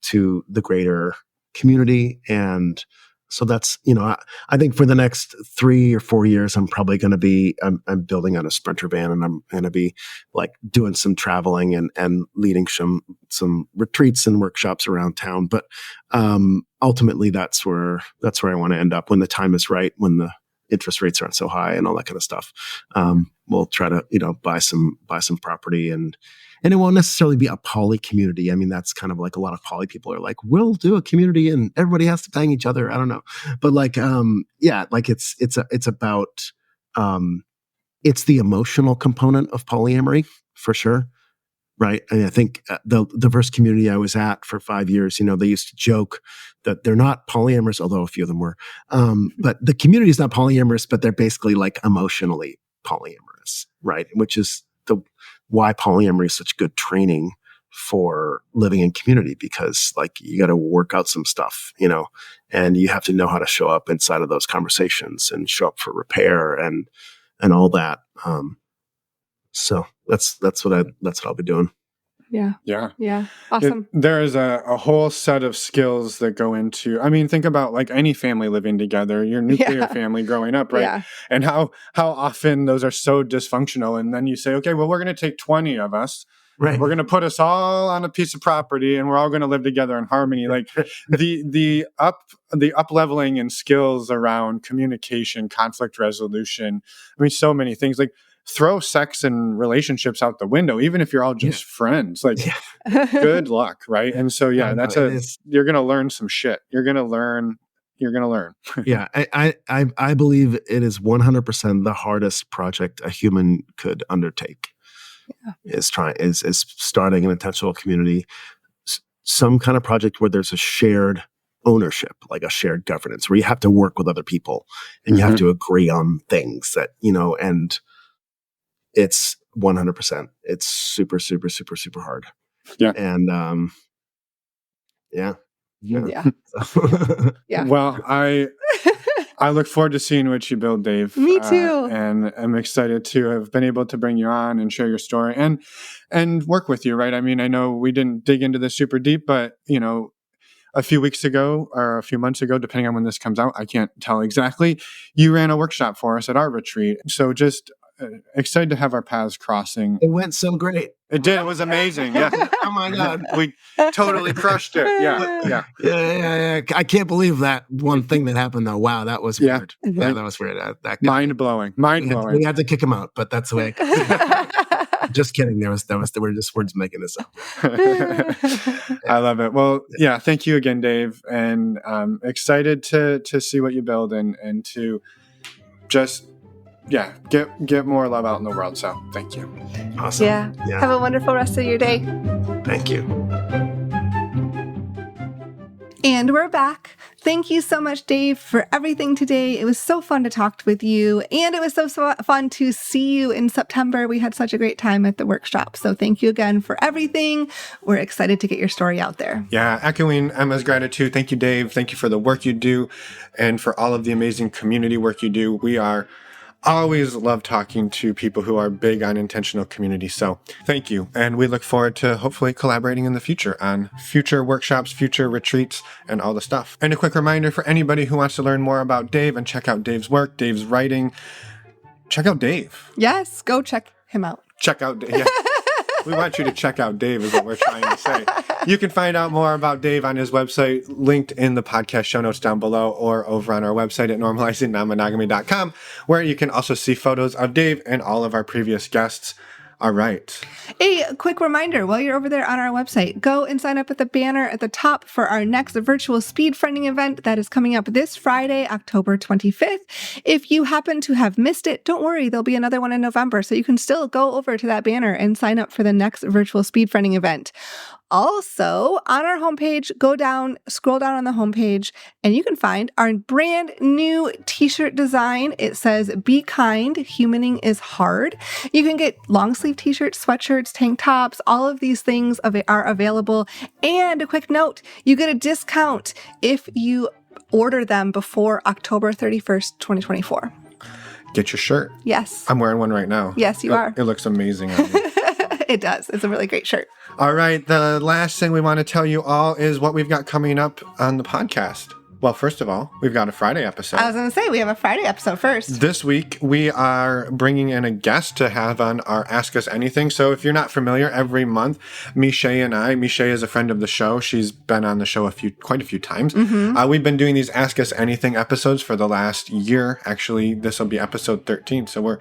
to the greater community. And so that's, I think for the next 3 or 4 years, I'm probably going to be, I'm building out a Sprinter van and I'm going to be like doing some traveling and leading some retreats and workshops around town. But, ultimately that's where I want to end up when the time is right, when the interest rates aren't so high and all that kind of stuff. We'll try to, buy some property and it won't necessarily be a poly community. I mean, that's kind of like a lot of poly people are like, we'll do a community and everybody has to bang each other. I don't know. But like, like it's about, it's the emotional component of polyamory for sure. Right. And I think the diverse community I was at for 5 years, they used to joke that they're not polyamorous, although a few of them were. But the community is not polyamorous, but they're basically like emotionally polyamorous, right? Which is why polyamory is such good training for living in community, because like you got to work out some stuff, and you have to know how to show up inside of those conversations and show up for repair and all that. So that's what I'll be doing. Yeah. Awesome. There is a whole set of skills that go into, I mean, think about like any family living together, your nuclear family growing up, right? Yeah. And how often those are so dysfunctional. And then you say, okay, well, we're going to take 20 of us. Right. We're going to put us all on a piece of property and we're all going to live together in harmony. Like the up leveling and skills around communication, conflict resolution. I mean, so many things. Like, throw sex and relationships out the window, even if you're all just friends. Like, good luck, right? And so, you're going to learn some shit. You're going to learn. Yeah, I believe it is 100% the hardest project a human could undertake. Is starting an intentional community, some kind of project where there's a shared ownership, like a shared governance, where you have to work with other people and you have to agree on things that, and it's 100%. It's super, super, super, super hard. Yeah. And, Yeah. Well, I look forward to seeing what you build, Dave. Me too. And I'm excited to have been able to bring you on and share your story and work with you, right? I mean, I know we didn't dig into this super deep, but, a few weeks ago or a few months ago, depending on when this comes out, I can't tell exactly, you ran a workshop for us at our retreat. So just excited to have our paths crossing. It went so great. It did. It was amazing. Yeah. Oh my God. We totally crushed it. Yeah. I can't believe that one thing that happened though. Wow, that was weird. Yeah, that was weird. That mind blowing. We had to kick him out, but that's the way. Just kidding. We're just making this up. I love it. Well, yeah. Thank you again, Dave, and excited to see what you build and to just get more love out in the world. So thank you. Awesome. Yeah. Have a wonderful rest of your day. Thank you. And we're back. Thank you so much, Dave, for everything today. It was so fun to talk with you. And it was so fun to see you in September. We had such a great time at the workshop. So thank you again for everything. We're excited to get your story out there. Yeah, echoing Emma's gratitude. Thank you, Dave. Thank you for the work you do and for all of the amazing community work you do. We are always love talking to people who are big on intentional community. So thank you. And we look forward to hopefully collaborating in the future on future workshops, future retreats, and all the stuff. And a quick reminder for anybody who wants to learn more about Dave and check out Dave's work, Dave's writing, check out Dave. Yes, go check him out. Check out Dave. Yeah. We want you to check out Dave is what we're trying to say. You can find out more about Dave on his website, linked in the podcast show notes down below, or over on our website at normalizingnonmonogamy.com, where you can also see photos of Dave and all of our previous guests. All right. A quick reminder, while you're over there on our website, go and sign up at the banner at the top for our next virtual speed friending event that is coming up this Friday, October 25th. If you happen to have missed it, don't worry, there'll be another one in November, so you can still go over to that banner and sign up for the next virtual speed friending event. Also, on our homepage, scroll down on the homepage, and you can find our brand new t-shirt design. It says, "Be kind, humaning is hard." You can get long sleeve t-shirts, sweatshirts, tank tops, all of these things are available. And a quick note, you get a discount if you order them before October 31st, 2024. Get your shirt. Yes. I'm wearing one right now. Yes, you are. It looks amazing on me. It does. It's a really great shirt. All right. The last thing we want to tell you all is what we've got coming up on the podcast. Well, first of all, we've got a Friday episode. I was going to say, we have a Friday episode first. This week, we are bringing in a guest to have on our Ask Us Anything. So if you're not familiar, every month, Miche is a friend of the show. She's been on the show quite a few times. Mm-hmm. We've been doing these Ask Us Anything episodes for the last year. Actually, this will be episode 13. So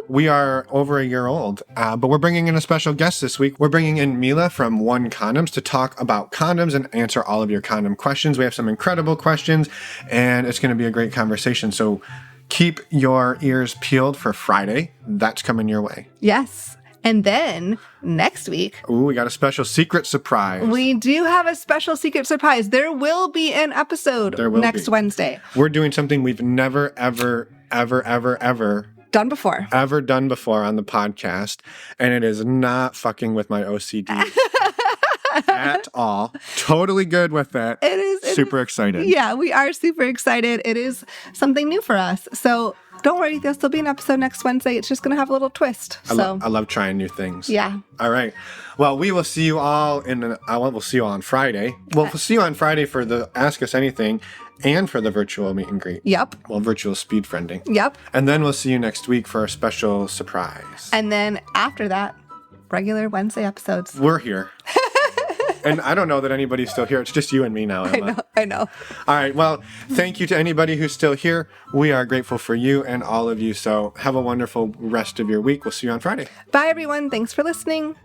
we are over a year old, but we're bringing in a special guest this week. We're bringing in Mila from One Condoms to talk about condoms and answer all of your condom questions. We have some incredible questions, and it's going to be a great conversation. So keep your ears peeled for Friday. That's coming your way. Yes. And then next week, we got a special secret surprise. We do have a special secret surprise. There will be an episode next Wednesday. We're doing something we've never, ever done before on the podcast, and it is not fucking with my OCD at all. Totally good with it. It is super excited. Yeah, we are super excited. It is something new for us. So don't worry, there'll still be an episode next Wednesday. It's just going to have a little twist. I love trying new things. Yeah. All right. Well, we will see you all we'll see you all on Friday. We'll see you on Friday for the Ask Us Anything and for the virtual meet and greet. Yep. Well, virtual speed friending. Yep. And then we'll see you next week for a special surprise. And then after that, regular Wednesday episodes. We're here. And I don't know that anybody's still here. It's just you and me now, Emma. I know. All right. Well, thank you to anybody who's still here. We are grateful for you and all of you. So have a wonderful rest of your week. We'll see you on Friday. Bye, everyone. Thanks for listening.